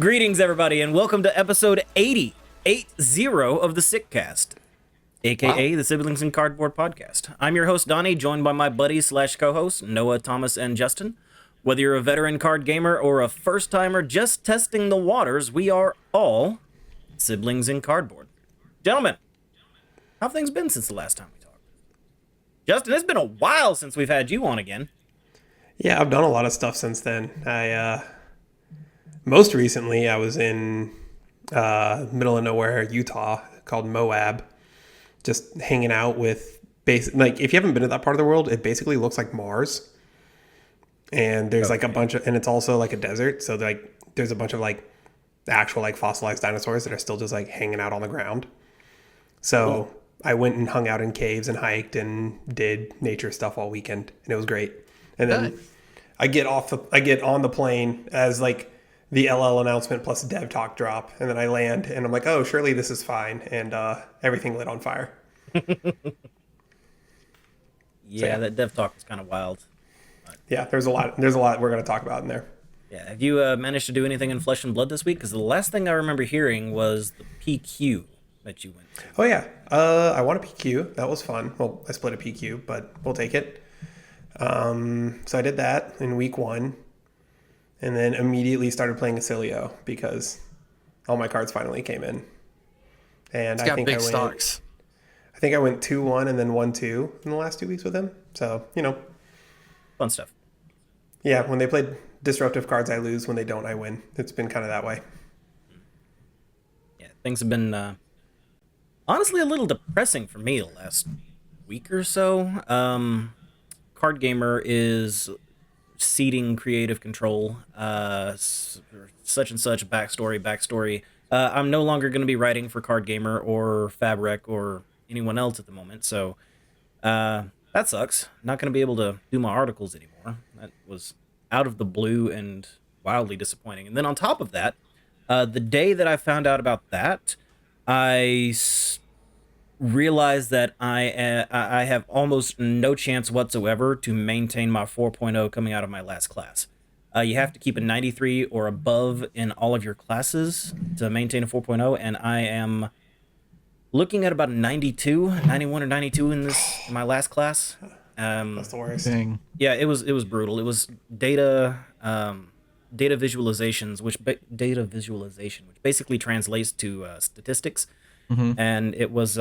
Greetings, everybody, and welcome to episode 80 of the Sickcast, aka the Siblings in Cardboard podcast. I'm your host, Donnie, joined by my buddies slash co-hosts, Noah, Thomas, and Justin. Whether you're a veteran card gamer or a first-timer just testing the waters, we are all Siblings in Cardboard. Gentlemen, how have things been since the last time we talked? Justin, it's been a while since we've had you on again. Yeah, I've done a lot of stuff since then. Most recently, I was in middle of nowhere, Utah, called Moab, just hanging out with if you haven't been to that part of the world, it basically looks like Mars. And there's like a bunch of, and it's also like a desert, so there's a bunch of like actual like fossilized dinosaurs that are still just like hanging out on the ground. So I went and hung out in caves and hiked and did nature stuff all weekend, and it was great. And then I get on the plane as like the LL announcement plus devtalk drop, and then I land and I'm like, oh, surely this is fine, and everything lit on fire. Yeah, that devtalk was kind of wild. Yeah, there's a lot we're going to talk about in there. Yeah, have you managed to do anything in Flesh and Blood this week? Because the last thing I remember hearing was the PQ that you went to. Oh yeah, I won a PQ. That was fun. Well, I split a PQ, but we'll take it. So I did that in week 1, and then immediately started playing Acilio because all my cards finally came in. And I think stocks. I think I went 2-1 and then 1-2 in the last 2 weeks with him. So, Fun stuff. Yeah, when they play disruptive cards, I lose. When they don't, I win. It's been kind of that way. Yeah, things have been honestly a little depressing for me the last week or so. Card Gamer is ceding creative control, such and such backstory. I'm no longer going to be writing for Card Gamer or Fabric or anyone else at the moment, so that sucks. Not going to be able to do my articles anymore. That was out of the blue and wildly disappointing. And then on top of that, the day that I found out about that, I realized that I have almost no chance whatsoever to maintain my 4.0 coming out of my last class. You have to keep a 93 or above in all of your classes to maintain a 4.0, and I am looking at about 91 or 92 in my last class. That's the worst thing. Yeah, it was brutal. It was data visualization, which basically translates to statistics. Mm-hmm. And it was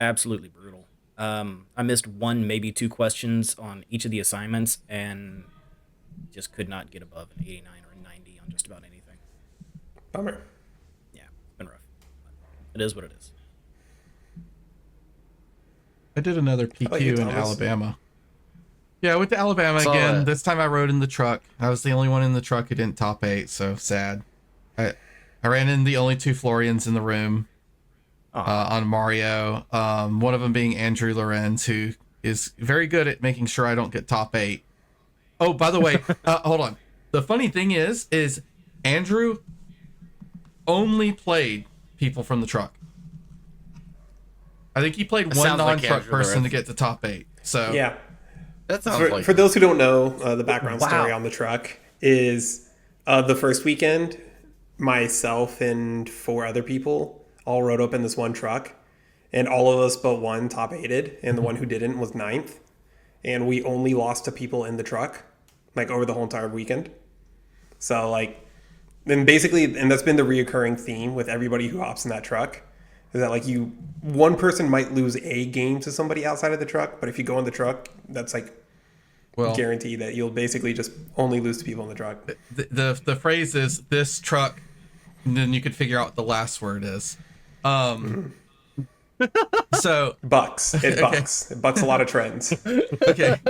absolutely brutal. I missed 1, maybe 2 questions on each of the assignments and just could not get above an 89 or a 90 on just about anything. Bummer. Yeah, it's been rough. It is what it is. I did another PQ in Alabama. Yeah, I went to Alabama again. This time I rode in the truck. I was the only one in the truck who didn't top 8, so sad. I ran in the only 2 Florians in the room on Mario. One of them being Andrew Lorenz, who is very good at making sure I don't get top 8. Oh, by the way, hold on. The funny thing is Andrew only played people from the truck. I think he played one non-truck person to get to top 8. So yeah, that sounds for those who don't know, the background story on the truck is the first weekend, myself and 4 other people all rode up in this one truck, and all of us but one top 8'd, and the one who didn't was 9th, and we only lost to people in the truck, like over the whole entire weekend. So and that's been the reoccurring theme with everybody who hops in that truck, is that one person might lose a game to somebody outside of the truck, but if you go in the truck, that's guaranteed that you'll basically just only lose to people in the truck. The phrase is this truck, and then you could figure out what the last word is. So bucks. It bucks. It bucks a lot of trends. Okay.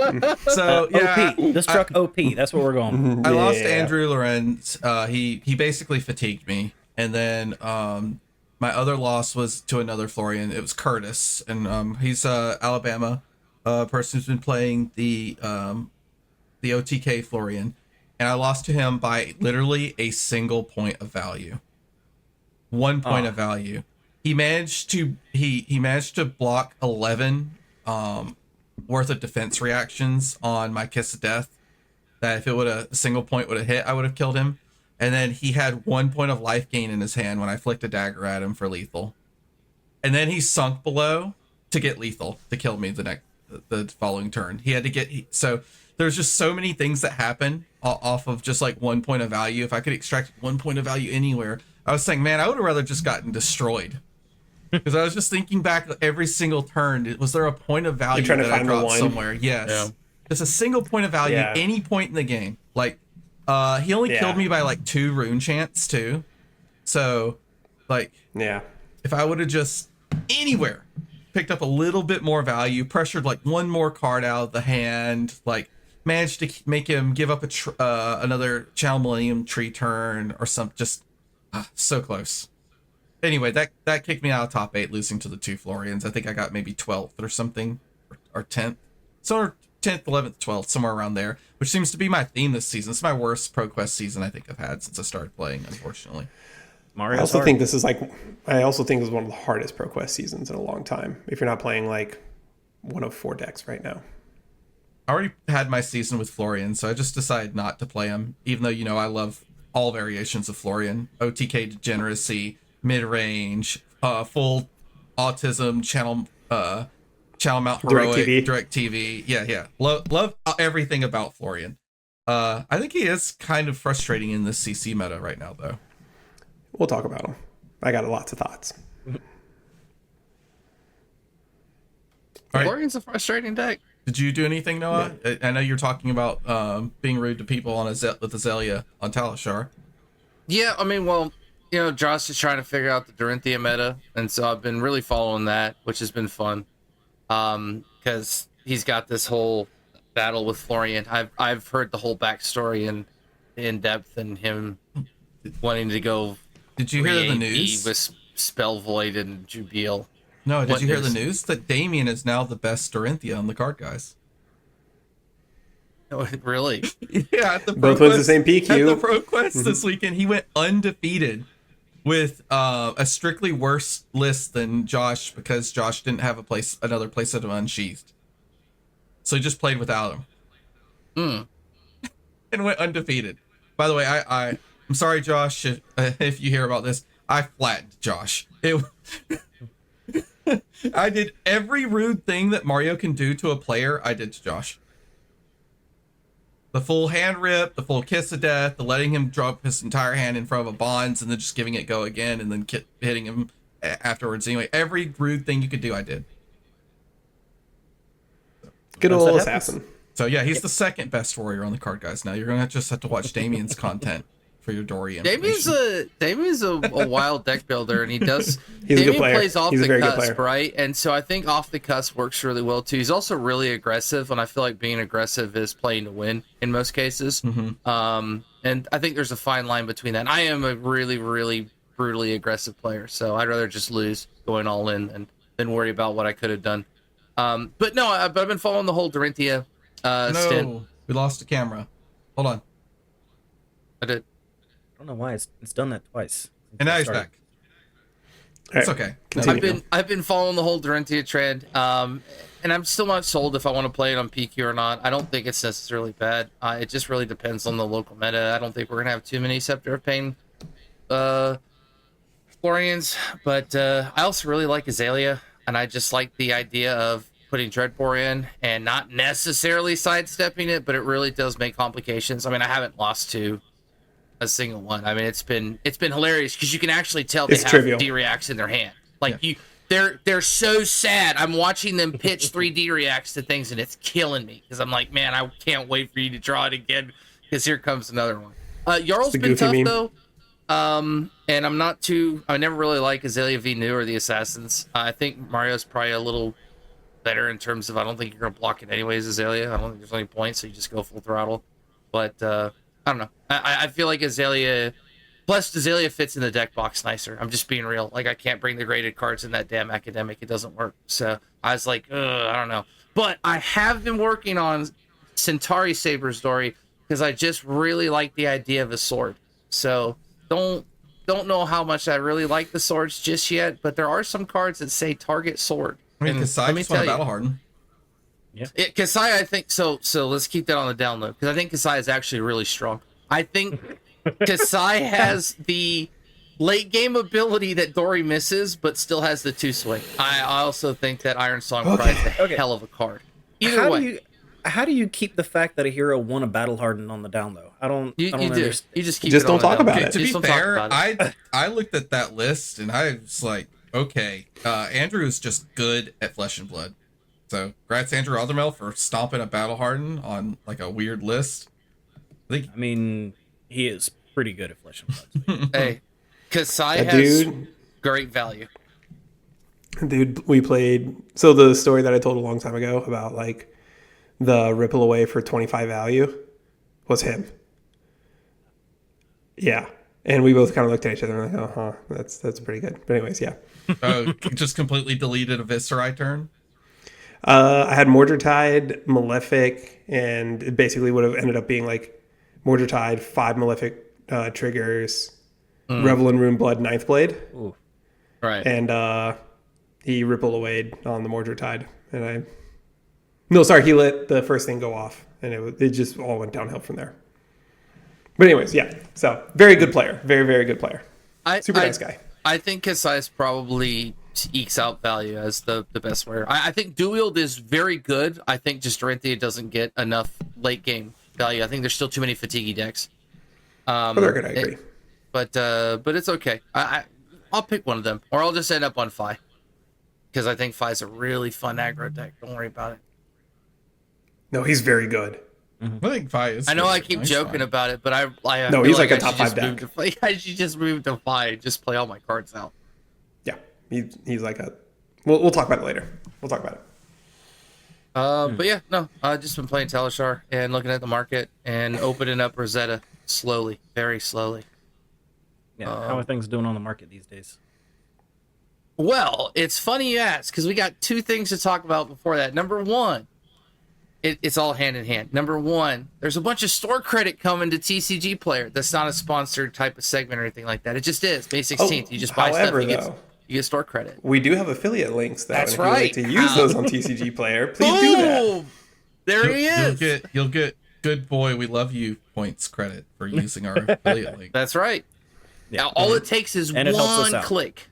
So yeah, OP. This truck OP. That's where we're going. I lost to Andrew Lorenz. He basically fatigued me, and then my other loss was to another Florian. It was Curtis, and he's Alabama person who's been playing the OTK Florian, and I lost to him by literally a single point of value. 1 point of value. He managed to block 11 worth of defense reactions on my Kiss of Death. That if it would a single point would have hit, I would have killed him. and then he had 1 point of life gain in his hand when I flicked a dagger at him for lethal. And then he sunk below to get lethal to kill me the following turn. He had to get so there's just so many things that happen off of just like 1 point of value. If I could extract 1 point of value anywhere, I was saying, man, I would have rather just gotten destroyed. Because I was just thinking back every single turn. Was there a point of value that I dropped somewhere? Yes. Yeah. Just a single point of value, any point in the game. Like, he only killed me by like 2 rune chants too. So, like, if I would have just anywhere picked up a little bit more value, pressured like 1 more card out of the hand, like managed to make him give up another Channel Millennium Tree turn or something, just so close. Anyway, that kicked me out of top 8, losing to the 2 Florians. I think I got maybe 12th or something, or 10th. So 10th, 11th, 12th, somewhere around there, which seems to be my theme this season. It's my worst ProQuest season I think I've had since I started playing, unfortunately. I also think this is one of the hardest ProQuest seasons in a long time. If you're not playing like one of 4 decks right now. I already had my season with Florian, so I just decided not to play him, even though, I love all variations of Florian. OTK Degeneracy, mid-range, full autism, channel mount heroic, direct TV. Yeah. Love everything about Florian. I think he is kind of frustrating in this CC meta right now, though. We'll talk about him. I got lots of thoughts. Florian's a frustrating deck. Did you do anything, Noah? Yeah. I know you're talking about being rude to people on with Azalea on Talishar. Yeah, I mean, well, Josh is trying to figure out the Dorinthia meta, and so I've been really following that, which has been fun. Because he's got this whole battle with Florian. I've heard the whole backstory in depth, and him wanting to go. Did you hear the news? With Spell Void and Jubil. No, did you hear the news that Damien is now the best Dorinthia on the card, guys? Oh, really? Yeah, at the both wins the same PQ. At the ProQuest this weekend, he went undefeated with a strictly worse list than Josh because Josh didn't have another playset of Unsheathed. So he just played without him. And went undefeated. By the way, I'm sorry, Josh, if you hear about this. I flattened Josh. I did every rude thing that Mario can do to a player, I did to Josh. The full hand rip, the full kiss of death, the letting him drop his entire hand in front of a bonds and then just giving it go again and then hitting him afterwards. Anyway, every rude thing you could do, I did. Good old assassin. So yeah, he's the second best warrior on the card, guys. Now you're gonna just have to watch Damien's content for your Dory information. Damien's a wild deck builder, and he's a good player. Plays off the cusp, right? And so I think off the cusp works really well too. He's also really aggressive, and I feel like being aggressive is playing to win in most cases. Mm-hmm. And I think there's a fine line between that. And I am a really, really brutally aggressive player, so I'd rather just lose going all in than worry about what I could have done. But no, I've been following the whole Dorinthia stint. We lost the camera. Hold on. I did. I don't know why it's done that twice. And now he's back. It's okay. I've been following the whole Dorinthia trend, and I'm still not sold if I want to play it on PQ or not. I don't think it's necessarily bad. It just really depends on the local meta. I don't think we're gonna have too many Scepter of Pain Florians, but I also really like Azalea, and I just like the idea of putting Dreadbore in and not necessarily sidestepping it, but it really does make complications. I mean, I haven't lost to a single one. I mean, it's been hilarious because you can actually tell they have D-reacts in their hand. Like they're so sad. I'm watching them pitch 3 D-reacts to things, and it's killing me because I'm like, man, I can't wait for you to draw it again because here comes another one. Jarl's been tough though, and I never really like Azalea V New or the Assassins. I think Mario's probably a little better in terms of I don't think you're gonna block it anyways, Azalea. I don't think there's any point, so you just go full throttle. But I don't know. I feel like Azalea, plus Azalea fits in the deck box nicer. I'm just being real. Like I can't bring the graded cards in that damn academic. It doesn't work. So I was like, I don't know. But I have been working on Centauri Saber's story because I just really like the idea of a sword. So don't know how much I really like the swords just yet. But there are some cards that say target sword. I mean, Kasai just want to battle harden. Yeah. Kasai, I think so. So let's keep that on the down low because I think Kasai is actually really strong. I think Kasai has the late game ability that Dory misses, but still has the 2-swing. I also think that Iron Song Pride's a hell of a card. Either way. How do you keep the fact that a hero won a battle hardened on the down low? I don't understand. You just keep don't talk about it. To be fair, I looked at that list and I was like, okay, Andrew is just good at Flesh and Blood. So, congrats Andrew Aldermel for stomping a battle harden on like a weird list. I mean, he is pretty good at Flesh and Blood. Hey, Kasai has great value. Dude, we played. So the story that I told a long time ago about like the ripple away for 25 value was him. Yeah. And we both kind of looked at each other and like, that's pretty good. But anyways, yeah. Just completely deleted a Viscerai turn? I had Mordred-Tide, Malefic, and it basically would have ended up being like Mordred-Tide, 5 Malefic triggers, Revel in Rune Blood, 9th Blade. Ooh. Right. And he ripple away on the Mordred-Tide. And he let the first thing go off. And it just all went downhill from there. But anyways, yeah. So, very good player. Very, very good player. Super nice guy. I think Kasai's probably ekes out value as the best player. I think Duwield is very good. I think just Dorinthia doesn't get enough late game value. I think there's still too many fatiguey decks. They're good, I agree. But it's okay. I'll pick one of them. Or I'll just end up on Fi. Because I think Fi's a really fun aggro deck. Don't worry about it. No, he's very good. Mm-hmm. I think Fi is. I know I keep joking about it, but I no, he's like a top 5 deck. I should just move to Fi and just play all my cards out. Yeah, he's like a. We'll talk about it later. We'll talk about it. But yeah, no, I've just been playing Talishar and looking at the market and opening up Rosetta slowly, very slowly. Yeah, how are things doing on the market these days? Well, it's funny you ask, because we got 2 things to talk about before that. Number one, it's all hand in hand. Number one, there's a bunch of store credit coming to TCG Player. That's not a sponsored type of segment or anything like that. It just is. May 16th, you just buy stuff, you get store credit. We do have affiliate links, though. That's if right. If you'd like to use those on TCG Player, please do that. There he is. You'll get good boy, we love you points credit for using our affiliate link. That's right. Yeah. Now, all it takes is one click.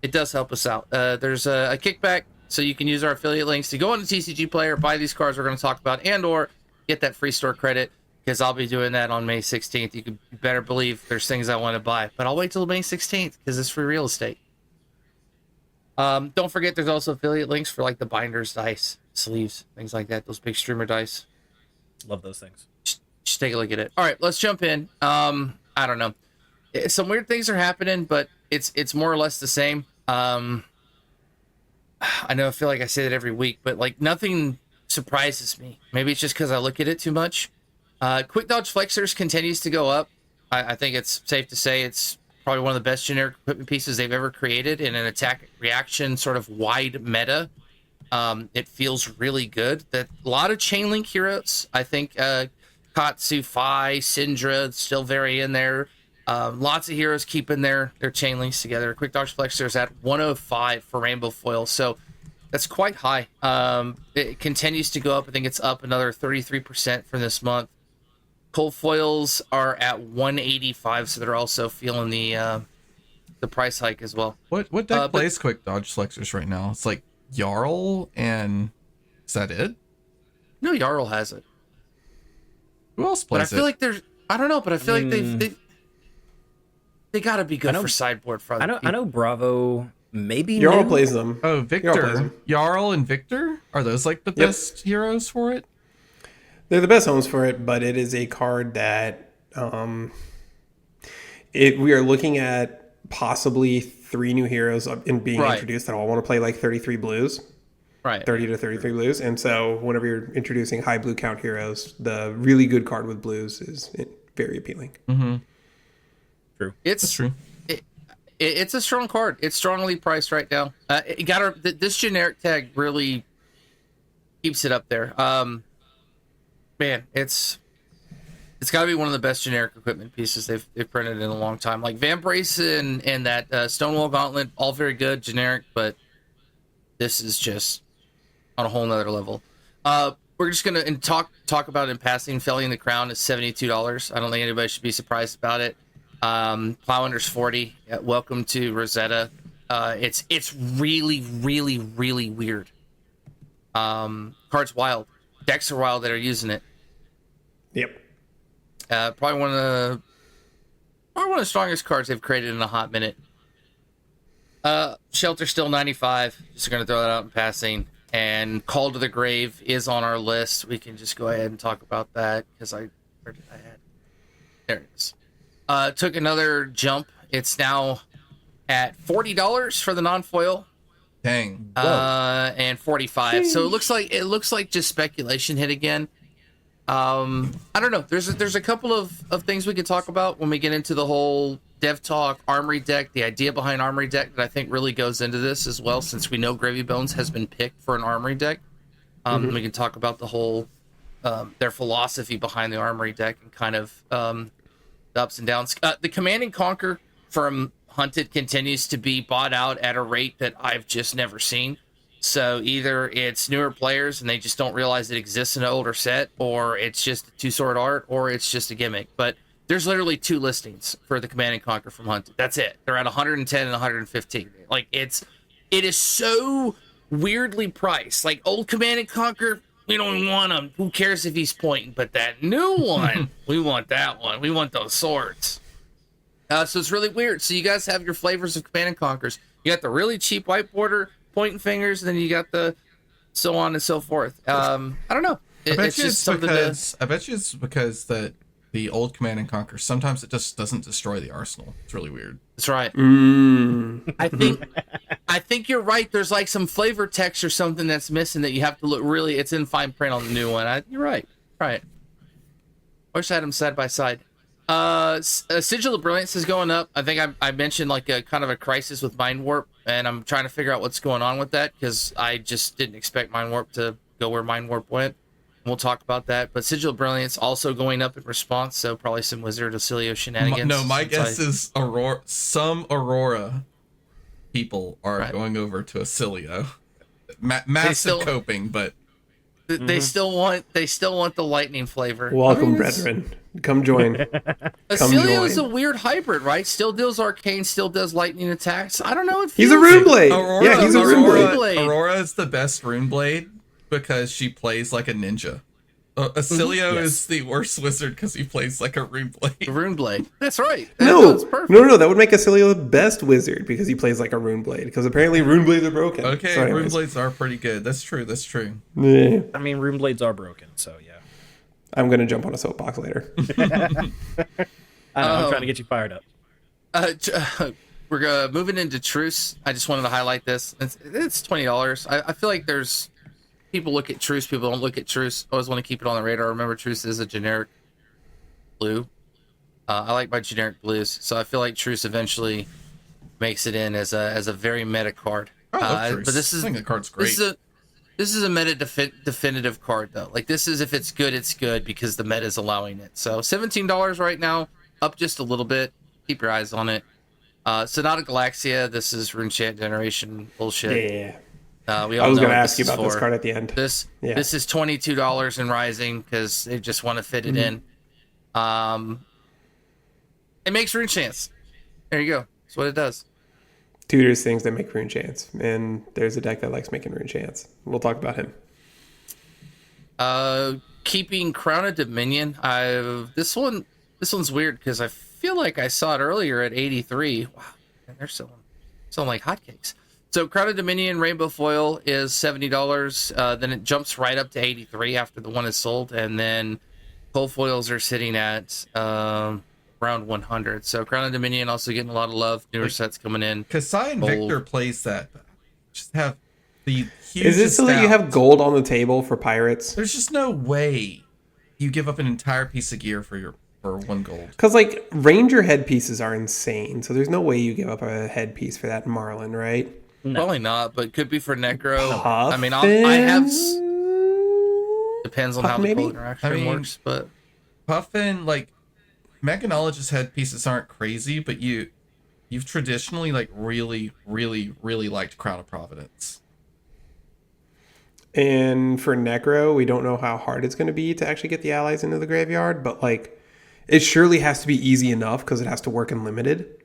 It does help us out. There's a kickback, so you can use our affiliate links to go on to TCG Player, buy these cards we're going to talk about, and or get that free store credit, because I'll be doing that on May 16th. You better believe there's things I want to buy, but I'll wait till May 16th because it's free real estate. Don't forget there's also affiliate links for like the binders, dice, sleeves, things like that, those big streamer dice. Love those things. Just take a look at it. All right, let's jump in. I don't know. Some weird things are happening, but it's more or less the same. I know I feel like I say that every week, but like nothing surprises me. Maybe it's just because I look at it too much. Quick Dodge Flexors continues to go up. I think it's safe to say it's probably one of the best generic equipment pieces they've ever created in an attack reaction sort of wide meta. It feels really good. That a lot of Chainlink heroes. I think Katsu, Fi, Syndra still very in there. Lots of heroes keeping their chain links together. Quick Dodge Flexor is at 105 for Rainbow Foil, so that's quite high. It continues to go up. I think it's up another 33% for this month. Cold foils are at 185, so they're also feeling the price hike as well. What deck plays Quick Dodge Flexors right now? It's like Jarl, and is that it? No, Jarl has it. Who else plays it? But I feel like there's. I don't know, but I feel like they got to be good for sideboard for other people. I know Bravo maybe Jarl plays them. Oh, Victor. Jarl and Victor? Are those like the best heroes for it? They're the best homes for it, but it is a card that we are looking at possibly 3 new heroes in being introduced that all want to play like 33 blues. Right. 30 to 33 blues. And so whenever you're introducing high blue count heroes, the really good card with blues is very appealing. Mm-hmm. True. That's true. It's a strong card. It's strongly priced right now. This generic tag really keeps it up there. Man, it's got to be one of the best generic equipment pieces they've printed in a long time. Like Vambrace and that Stonewall Gauntlet, all very good, generic, but this is just on a whole nother level. we're just gonna talk about it in passing. Felling the Crown is $72. I don't think anybody should be surprised about it. Plowinder's 40. Welcome to Rosetta. It's really really really weird. Cards wild, decks are wild that are using it. Yep. Probably one of the strongest cards they've created in a hot minute. Shelter still 95. Just gonna throw that out in passing. And Call to the Grave is on our list. We can just go ahead and talk about that because where did I had? There it is. Took another jump. It's now at $40 for the non-foil. Dang. And 45. So it looks like just speculation hit again. I don't know. There's a couple of things we could talk about when we get into the whole devtalk armory deck, the idea behind armory deck that I think really goes into this as well, since we know Gravy Bones has been picked for an armory deck. We can talk about the whole their philosophy behind the armory deck and kind of the ups and downs. The Command and Conquer from Hunted continues to be bought out at a rate that I've just never seen. So either it's newer players and they just don't realize it exists in an older set, or it's just a two-sword art, or it's just a gimmick. But there's literally 2 listings for the Command and Conquer from Hunted. That's it. They're at 110 and 115. Like it is so weirdly priced. Like old Command and Conquer, we don't even want him. Who cares if he's pointing? But that new one, we want that one. We want those swords. So it's really weird. So you guys have your flavors of Command and Conquers. You got the really cheap white border pointing fingers, and then you got the so on and so forth. I don't know. I bet you it's because the old Command and Conquer, sometimes it just doesn't destroy the arsenal. It's really weird. That's right. I think you're right. There's like some flavor text or something that's missing that you have to look really. It's in fine print on the new one. You're right. Right. Wish I had them side by side. Sigil of Brilliance is going up. I think I mentioned like a kind of a crisis with Mind Warp, and I'm trying to figure out what's going on with that because I just didn't expect Mind Warp to go where Mind Warp went. We'll talk about that. But Sigil of Brilliance also going up in response, so probably some Wizard Ocilio shenanigans. No, my guess is Aurora. Some Aurora people are going over to Ocilio. Massive coping, but they still want the lightning flavor. Welcome, brethren. Come join. Ocilio is a weird hybrid, right? Still deals arcane, still does lightning attacks. I don't know if he's a rune blade. Yeah, he's a rune blade. Aurora is the best rune blade because she plays like a ninja. Ocilio is the worst wizard because he plays like a rune blade. Rune blade. That's right. No, that would make Ocilio the best wizard because he plays like a rune blade. Because apparently rune blades are broken. Okay, so rune blades are pretty good. That's true. Yeah. I mean, rune blades are broken, so yeah. I'm gonna jump on a soapbox later. I'm trying to get you fired up. We're moving into Truce. I just wanted to highlight this. It's $20. I feel like there's people look at Truce, people don't look at Truce. I always want to keep it on the radar. Remember, Truce is a generic blue. I like my generic blues, so I feel like Truce eventually makes it in as a very meta card. I love Truce. But I think the card's great. This is a meta definitive card, though. Like, this is, if it's good because the meta is allowing it. So, $17 right now, up just a little bit. Keep your eyes on it. Sonata Galaxia, this is RuneChant generation bullshit. Yeah. I was going to ask you about this card at the end. This is $22 and rising because they just want to fit it in. It makes RuneChants. There you go. That's what it does. Tutors things that make rune chants, and there's a deck that likes making rune chants. We'll talk about him. Keeping Crown of Dominion. This one's weird because I feel like I saw it earlier at 83. Wow, man, they're selling like hotcakes. So Crown of Dominion Rainbow Foil is $70. Then it jumps right up to 83 after the one is sold, and then cold foils are sitting at around 100. So Crown of Dominion also getting a lot of love. Newer sets coming in. Kasai and Victor plays that. Just have the huge. Is it so that you have gold on the table for pirates? There's just no way you give up an entire piece of gear for one gold. Because like ranger headpieces are insane, so there's no way you give up a headpiece for that in Marlin, right? No. Probably not, but could be for Necro. Puffin? I mean, I have. Depends on how the gold interaction works, but Puffin, like, Mechanologist headpieces aren't crazy, but you've traditionally like really, really, really liked Crown of Providence. And for Necro, we don't know how hard it's going to be to actually get the allies into the graveyard, but like it surely has to be easy enough because it has to work in limited.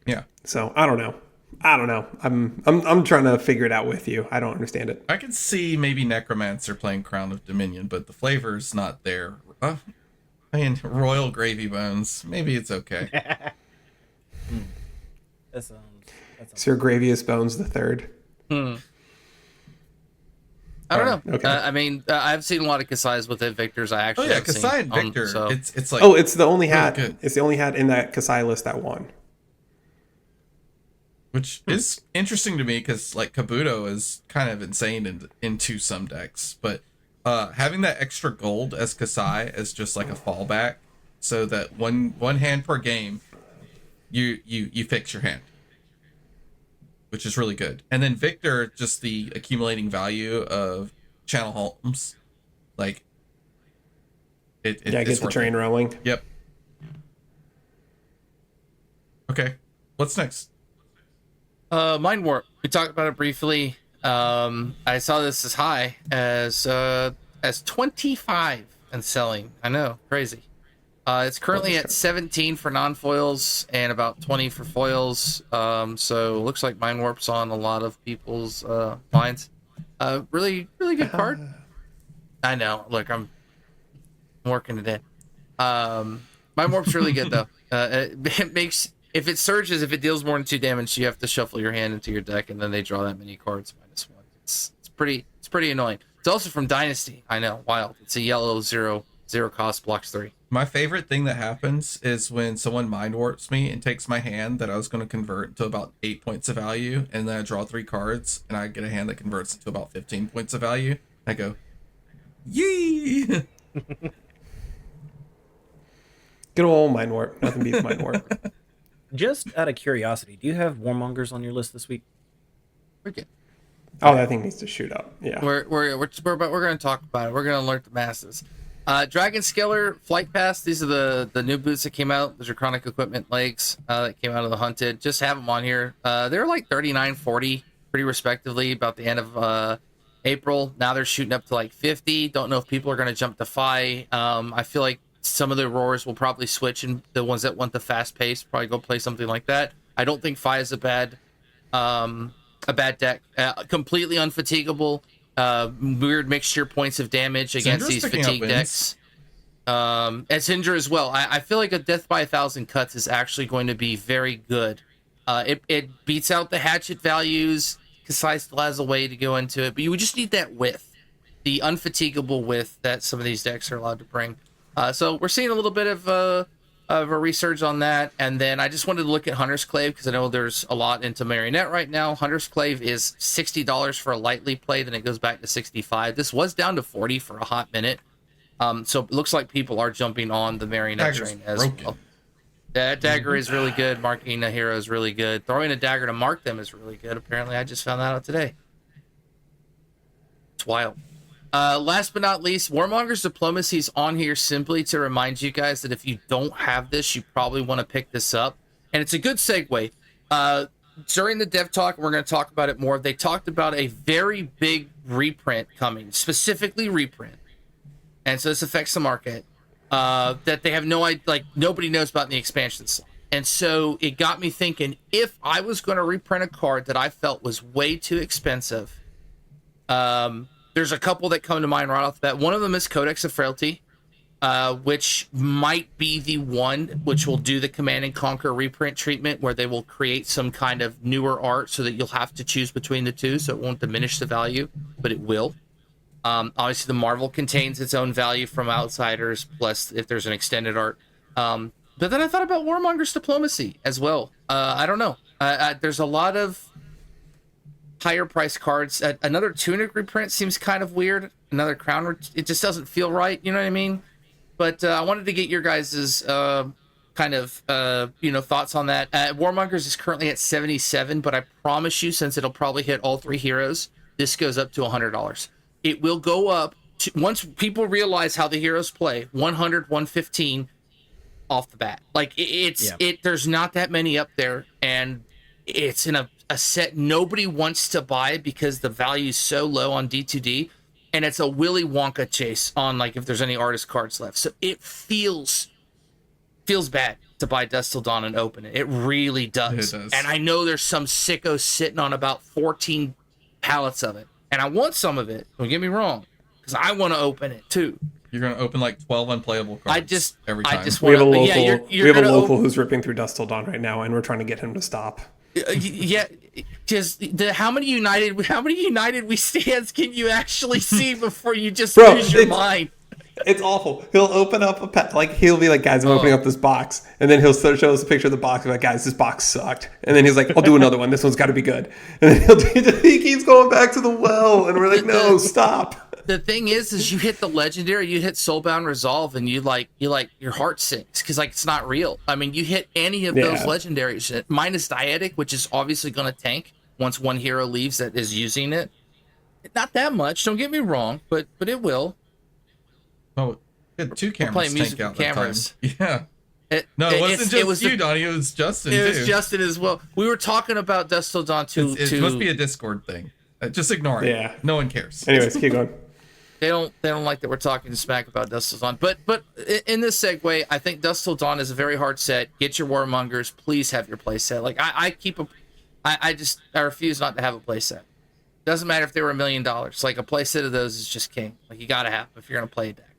Yeah. So I don't know. I'm trying to figure it out with you. I don't understand it. I could see maybe Necromancer playing Crown of Dominion, but the flavor's not there. I mean, Royal Gravy Bones. Maybe it's okay. That sounds Sir Gravius Bones the Third. I don't know. Okay. I mean, I've seen a lot of Kasai's with it. Victor's I actually have seen. Kasai and Victor. So. It's like it's the only hat. good. It's the only hat in that Kasai list that won. Which is interesting to me because like Kabuto is kind of insane into some decks, but having that extra gold as Kasai as just like a fallback, so that one hand per game, you fix your hand, which is really good. And then Victor, just the accumulating value of channel homes, like it Gets the train rolling. Yep. Okay, what's next? Mind Warp. We talked about it briefly. I saw this as high as 25 and selling. I know, crazy. It's currently at 17 for non-foils and about 20 for foils. So looks like Mind Warp's on a lot of people's minds. Really good card. I know. Look, I'm working it in. Mind Warp's really good though. It makes. If it surges, if it deals more than 2 damage, you have to shuffle your hand into your deck, and then they draw that many cards -1. It's pretty annoying. It's also from Dynasty. I know, wild. It's a yellow 0 cost, blocks 3. My favorite thing that happens is when someone mind warps me and takes my hand that I was going to convert to about 8 points of value, and then I draw 3 cards, and I get a hand that converts it to about 15 points of value. I go, yee! Good old Mind Warp. Nothing beats Mind Warp. Just out of curiosity, do you have Warmongers on your list this week? We're good. Oh, that thing needs to shoot up. Yeah. We're going to talk about it. We're going to alert the masses. Dragon Scaler, Flight Pass. These are the new boots that came out. Those are chronic equipment legs that came out of the Hunted. Just have them on here. They're like $39.40, pretty respectively, about the end of April. Now they're shooting up to like 50. Don't know if people are going to jump to Fi. I feel like some of the Auroras will probably switch, and the ones that want the fast pace probably go play something like that. I don't think Fi is a bad deck. Completely unfatigable. Weird mixture points of damage against these fatigue decks. And Syndra as well. I feel like a Death by 1,000 Cuts is actually going to be very good. It beats out the hatchet values. Kasai still has a way to go into it, but you would just need that width, the unfatigable width that some of these decks are allowed to bring. So we're seeing a little bit of a research on that. And then I just wanted to look at Hunter's Clave because I know there's a lot into Marionette right now. Hunter's Clave is $60 for a lightly play, then it goes back to $65. This was down to $40 for a hot minute. So it looks like people are jumping on the Marionette train as well. That dagger is really good. Marking a hero is really good. Throwing a dagger to mark them is really good. Apparently, I just found that out today. It's wild. Last but not least, Warmonger's Diplomacy is on here simply to remind you guys that if you don't have this, you probably want to pick this up. And it's a good segue. During the Dev Talk, we're going to talk about it more. They talked about a very big reprint coming, specifically reprint. And so this affects the market. That they have no idea, like nobody knows about in the expansion slot. And so it got me thinking, if I was going to reprint a card that I felt was way too expensive, there's a couple that come to mind right off the bat. One of them is Codex of Frailty, which might be the one which will do the Command and Conquer reprint treatment, where they will create some kind of newer art so that you'll have to choose between the two, so it won't diminish the value, but it will. Obviously, the Marvel contains its own value from outsiders, plus if there's an extended art. But then I thought about Warmonger's Diplomacy as well. I don't know. There's a lot of higher price cards. Another Tunic reprint seems kind of weird. Another Crown, it just doesn't feel right. You know what I mean? But I wanted to get your guys' kind of thoughts on that. Warmongers is currently at 77, but I promise you, since it'll probably hit all 3 heroes, this goes up to $100. It will go up to, once people realize how the heroes play, 100, 115 off the bat. Like there's not that many up there, and it's in a a set nobody wants to buy because the value is so low on D2D, and it's a Willy Wonka chase on like if there's any artist cards left. So it feels bad to buy Dust Till Dawn and open it. It really does. It does. And I know there's some sicko sitting on about 14 pallets of it, and I want some of it. Don't get me wrong, because I want to open it too. You're gonna open like 12 unplayable cards every time. We have a local who's ripping through Dust Till Dawn right now, and we're trying to get him to stop. Yeah, just how many United We stands can you actually see before you just lose your mind? It's awful. He'll open up a pack, like he'll be like, guys, I'm opening up this box, and then he'll show us a picture of the box. Like, guys, this box sucked, and then he's like, I'll do another one. This one's got to be good, and then he keeps going back to the well, and we're like, no, stop. The thing is you hit the legendary, you hit Soulbound Resolve, and you like your heart sinks because like it's not real. I mean, you hit any of those legendaries minus Dietic, which is obviously going to tank once one hero leaves that is using it. Not that much, don't get me wrong, but it will. Oh, it had 2 cameras. Playing music tank out cameras. Yeah. It wasn't just you, Donnie. It was Justin. It was Justin as well. We were talking about Dust Till Dawn too. It must be a Discord thing. Just ignore it. Yeah. No one cares. Anyways, keep going. They don't like that we're talking smack about Dust Till Dawn. But in this segue, I think Dust Till Dawn is a very hard set. Get your Warmongers. Please have your play set. Like I refuse not to have a play set. Doesn't matter if they were $1 million. Like a play set of those is just king. Like you gotta have them if you're gonna play a deck.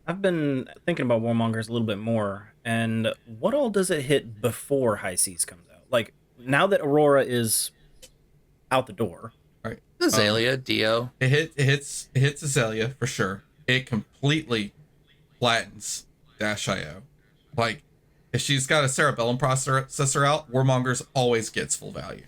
I've been thinking about Warmongers a little bit more, and what all does it hit before High Seas comes out? Like, now that Aurora is out the door. Right. Azalea, Dio. It hits Azalea for sure. It completely flattens Dash.io. Like, if she's got a Cerebellum processor out, Warmongers always gets full value.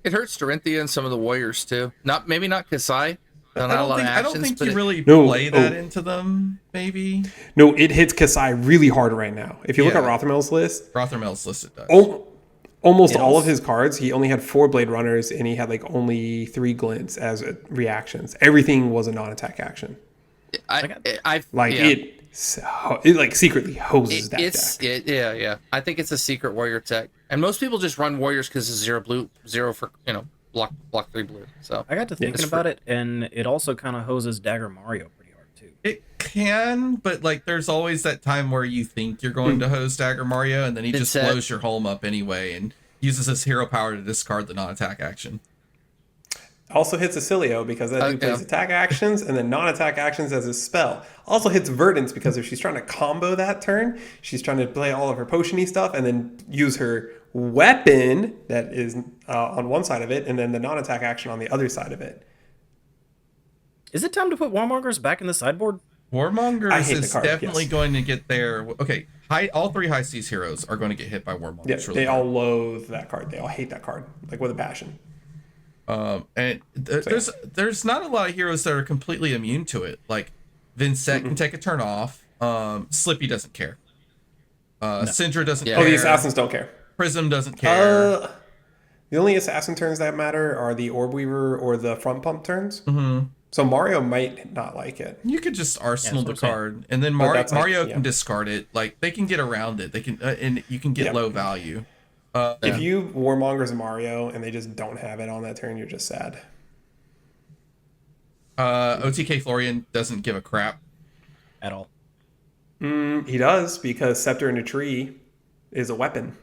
It hurts Dorinthia and some of the Warriors, too. Maybe not Kasai. I don't think you really play that into them, maybe. No, it hits Kasai really hard right now. If you look at Rothermel's list. Rothermel's list, it does. Almost all of his cards, he only had 4 Blade Runners, and he had like only 3 Glints as reactions. Everything was a non-attack action. It like secretly hoses that deck. Yeah. I think it's a secret warrior tech. And most people just run warriors because it's 0 blue, 0 for, block 3 blue. So I got to thinking about it, and it also kind of hoses Dagger Mario pretty hard too. It can, but like there's always that time where you think you're going to hose Dagger Mario, and then he just blows your home up anyway and uses his hero power to discard the non-attack action. Also hits Acilio because that dude plays attack actions and then non-attack actions as his spell. Also hits Verdance because if she's trying to combo that turn, she's trying to play all of her potion-y stuff and then use her weapon that is on one side of it and then the non-attack action on the other side of it. Is it time to put Warmongers back in the sideboard? Warmongers is definitely going to get there. Okay, all 3 High Seas heroes are going to get hit by Warmongers. Yeah, they all loathe that card. They all hate that card, like with a passion. There's not a lot of heroes that are completely immune to it. Like Vincent can take a turn off. Slippy doesn't care. Syndra doesn't care. Oh, the assassins don't care. Prism doesn't care. The only assassin turns that matter are the Orb Weaver or the front pump turns. Mm-hmm. So Mario might not like it. You could just arsenal the card, and then Mario can discard it. Like they can get around it. They can, and you can get low value. If you Warmongers Mario and they just don't have it on that turn, you're just sad. OTK Florian doesn't give a crap at all. He does because Scepter into Tree is a weapon.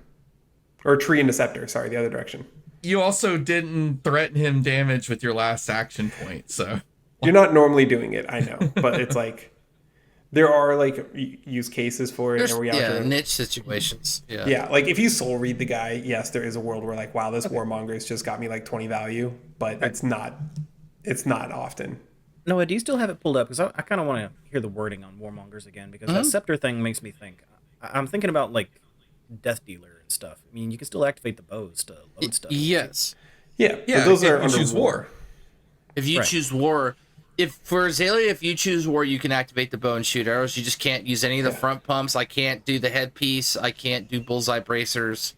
Or Tree into Scepter, sorry, the other direction. You also didn't threaten him damage with your last action point, so... You're not normally doing it, I know. But it's like... There are, like, use cases for it. Niche situations. Yeah, like, if you soul read the guy, yes, there is a world where, like, wow, this Warmonger's just got me, like, 20 value. But it's not often. Noah, do you still have it pulled up? Because I kind of want to hear the wording on Warmongers again. Because that Scepter thing makes me think. I'm thinking about, like, Death Dealer and stuff. I mean, you can still activate the bows to load stuff. Yes. Yeah, but those are under war. If you choose war... For Azalea, if you choose war, you can activate the bow and shoot arrows. You just can't use any of the front pumps. I can't do the headpiece. I can't do bullseye bracers,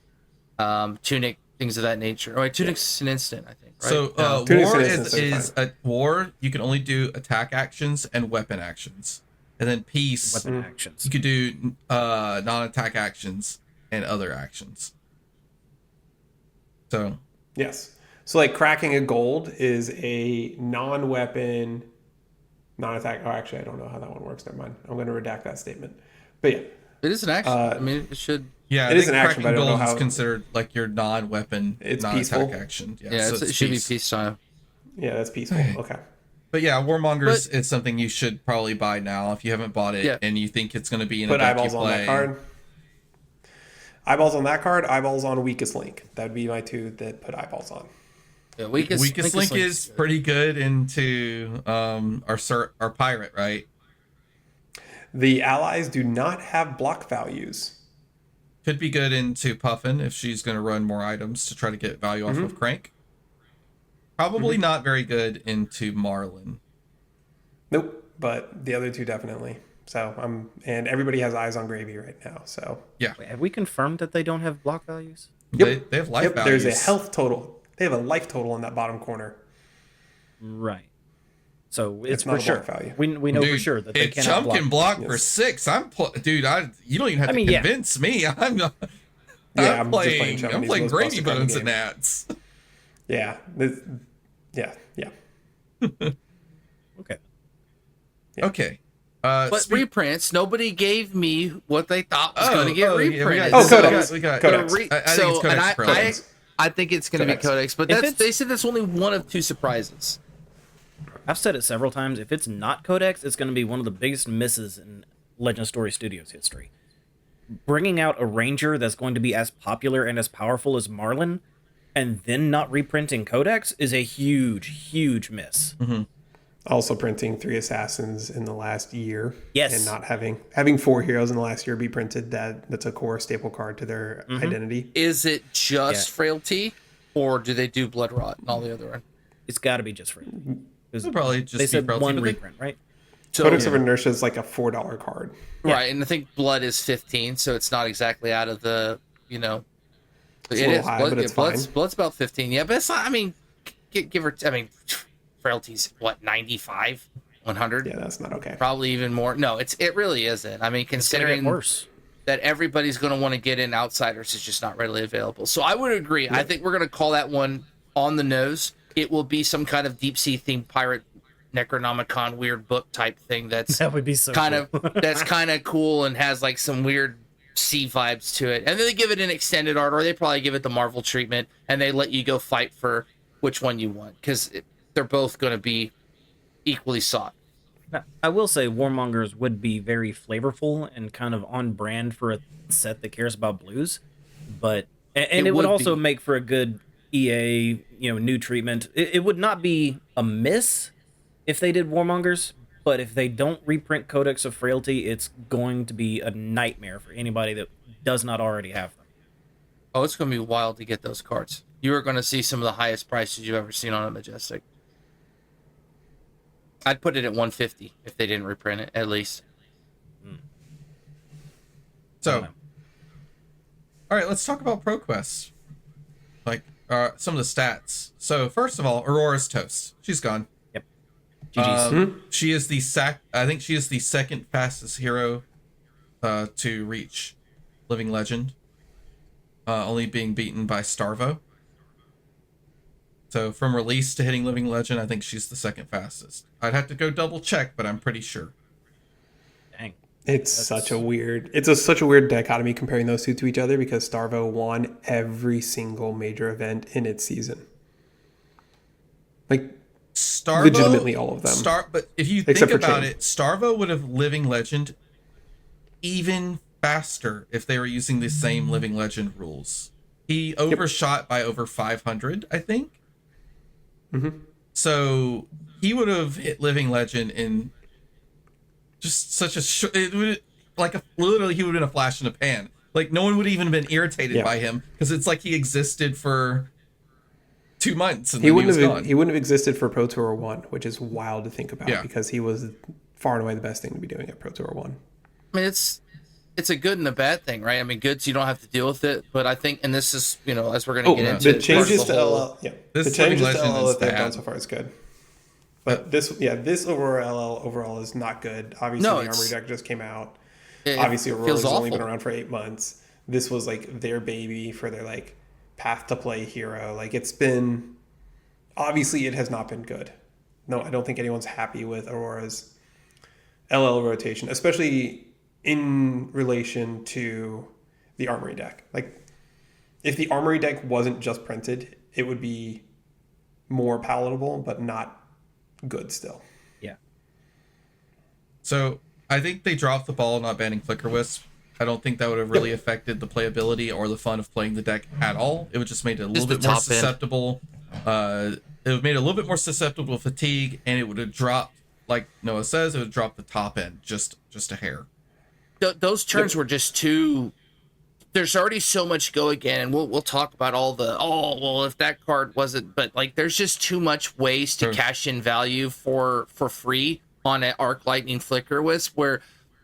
tunic, things of that nature. Oh, Tunic's an instant, I think. Right? So war is a war. You can only do attack actions and weapon actions, and then peace. Weapon actions. You could do non-attack actions and other actions. So Yes. So like cracking a gold is a non-weapon, non-attack. Oh, actually, I don't know how that one works. Never mind. I'm going to redact that statement. But yeah, It is an action. I mean, it should. Yeah, it is an action, but I don't know how is considered like your non-weapon, it's non-attack peaceful. action. Yeah, so it should be peacetime. Yeah, that's peaceful. Okay. But yeah, Warmongers is something you should probably buy now if you haven't bought it and you think it's going to be in Put a deck eyeballs you on play. that card. Eyeballs on that card. Eyeballs on weakest link. That would be my two that put eyeballs on. Yeah, weakest link is pretty good into our pirate, right? The allies do not have block values. Could be good into Puffin if she's going to run more items to try to get value off of Crank. Probably not very good into Marlin. Nope, but the other two definitely. So and everybody has eyes on Gravy right now. So yeah, Wait, have we confirmed that they don't have block values? Yep. They have life values. There's a health total. They have a life total in that bottom corner. Right. So it's not for a sure. block value. We know for sure that they if cannot Chump block. can block for 6, you don't even have to convince me. I'm playing Chump, and he's playing most Gravy busted card in Bones the and game. Nats. Yeah. Yeah. Okay. Yeah. Okay. But reprints, nobody gave me what they thought was going to get reprinted. Codex. We got Codex. I think it's Codex Pro. I think it's going to be Codex, but they said that's only one of 2 surprises. I've said it several times. If it's not Codex, it's going to be one of the biggest misses in Legend Story Studios history. Bringing out a Ranger that's going to be as popular and as powerful as Marlin, and then not reprinting Codex is a huge, huge miss. Also printing 3 assassins in the last year. Yes. And not having 4 heroes in the last year be printed that's a core staple card to their identity. Is it just Frailty, or do they do Blood Rot and all the other one? It's got to be just for It'll probably just they said Frailty, one but reprint, right? So, Codex of Inertia is like a $4 card. Right, and I think Blood is 15, so it's not exactly out of the, It's a little high, but it's fine. Blood's about 15, yeah, but it's not, I mean, give her, Frailty's, 95, 100? Yeah, that's not okay. Probably even more. No, it really isn't. I mean, considering worse. that everybody's going to want to get in, Outsiders is just not readily available. So I would agree. I think we're going to call that one on the nose. It will be some kind of deep sea themed pirate Necronomicon weird book type thing that would be so kind cool. of that's kind of cool and has like some weird sea vibes to it. And then they give it an extended art, or they probably give it the Marvel treatment, and they let you go fight for which one you want, because they're both going to be equally sought. Now, I will say Warmongers would be very flavorful and kind of on brand for a set that cares about blues, but and it would also make for a good EA, new treatment. It would not be a miss if they did Warmongers, but if they don't reprint Codex of Frailty, it's going to be a nightmare for anybody that does not already have them. Oh, it's going to be wild to get those cards. You are going to see some of the highest prices you've ever seen on a Majestic. I'd put it at 150 if they didn't reprint it, at least. So, all right, let's talk about ProQuest. Like some of the stats. So, first of all, Aurora's toast. She's gone. Yep. GG's. She is I think she is the second fastest hero to reach Living Legend, only being beaten by Starvo. So from release to hitting Living Legend, I think she's the second fastest. I'd have to go double check, but I'm pretty sure. Dang. It's such a weird dichotomy comparing those two to each other, because Starvo won every single major event in its season. Like Starvo, legitimately all of them. But if you Except think for about Chain. it, Starvo would have Living Legend even faster if they were using the same Living Legend rules. He overshot by over 500, I think. Mm-hmm. So he would have hit Living Legend in just such a literally he would have been a flash in a pan. Like no one would even have been irritated by him, because it's like he existed for 2 months and he then wouldn't he was have gone. he wouldn't have existed for Pro Tour 1, which is wild to think about, Yeah. because he was far and away the best thing to be doing at Pro Tour 1. I mean, it's a good and a bad thing, right? I mean, goods, you don't have to deal with it, but I think, and this is, as we're going to get into the changes to LL, This the changes to Living Legend LL is that they've done bad. so far is good. But this Aurora LL overall is not good. Obviously, No, the it's- Armory deck just came out. it Obviously, feels Aurora's only awful. been around for 8 months. This was like their baby for their like path to play hero. Like, it's been, obviously it has not been good. No, I don't think anyone's happy with Aurora's LL rotation, especially in relation to the armory deck. Like, if the armory deck wasn't just printed, it would be more palatable, but not good still. Yeah. So I think they dropped the ball not banning Flicker Wisp. I don't think that would have really affected the playability or the fun of playing the deck at all. It would just made it a little bit more susceptible. It would made it a little bit more susceptible to fatigue, and it would have dropped, like Noah says, it would drop the top end just a hair. Those turns were just too. There's already so much go again, and we'll talk about all the if that card wasn't, but like there's just too much ways to cash in value for free on an Arc Lightning Flicker Wisp, where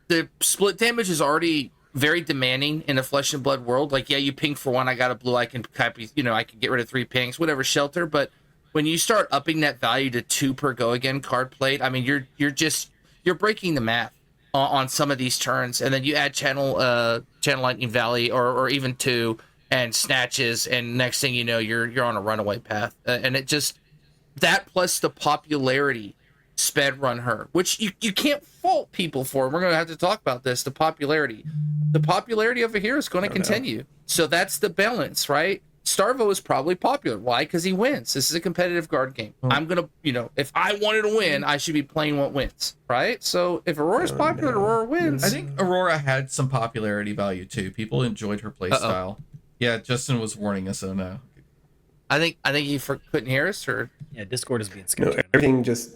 the split damage is already very demanding in a Flesh and Blood world. Like, yeah, you ping for one, I got a blue, I can copy, I can get rid of 3 pings, whatever, shelter. But when you start upping that value to 2 per go again card played, I mean, you're breaking the math on some of these turns, and then you add channel Lightning Valley or even 2 and snatches, and next thing you know, you're on a runaway path, and it just that plus the popularity sped run her, which you can't fault people for. We're gonna have to talk about this. The popularity over here is going to continue. So that's the balance, right? Starvo is probably popular. Why? Because he wins. This is a competitive card game. I'm gonna, if I wanted to win, I should be playing what wins, right? So if Aurora's popular, Aurora wins. I think Aurora had some popularity value too. People enjoyed her play style. Yeah, Justin was warning us. Oh no. I think he couldn't hear us, or Discord is being scared. No, everything just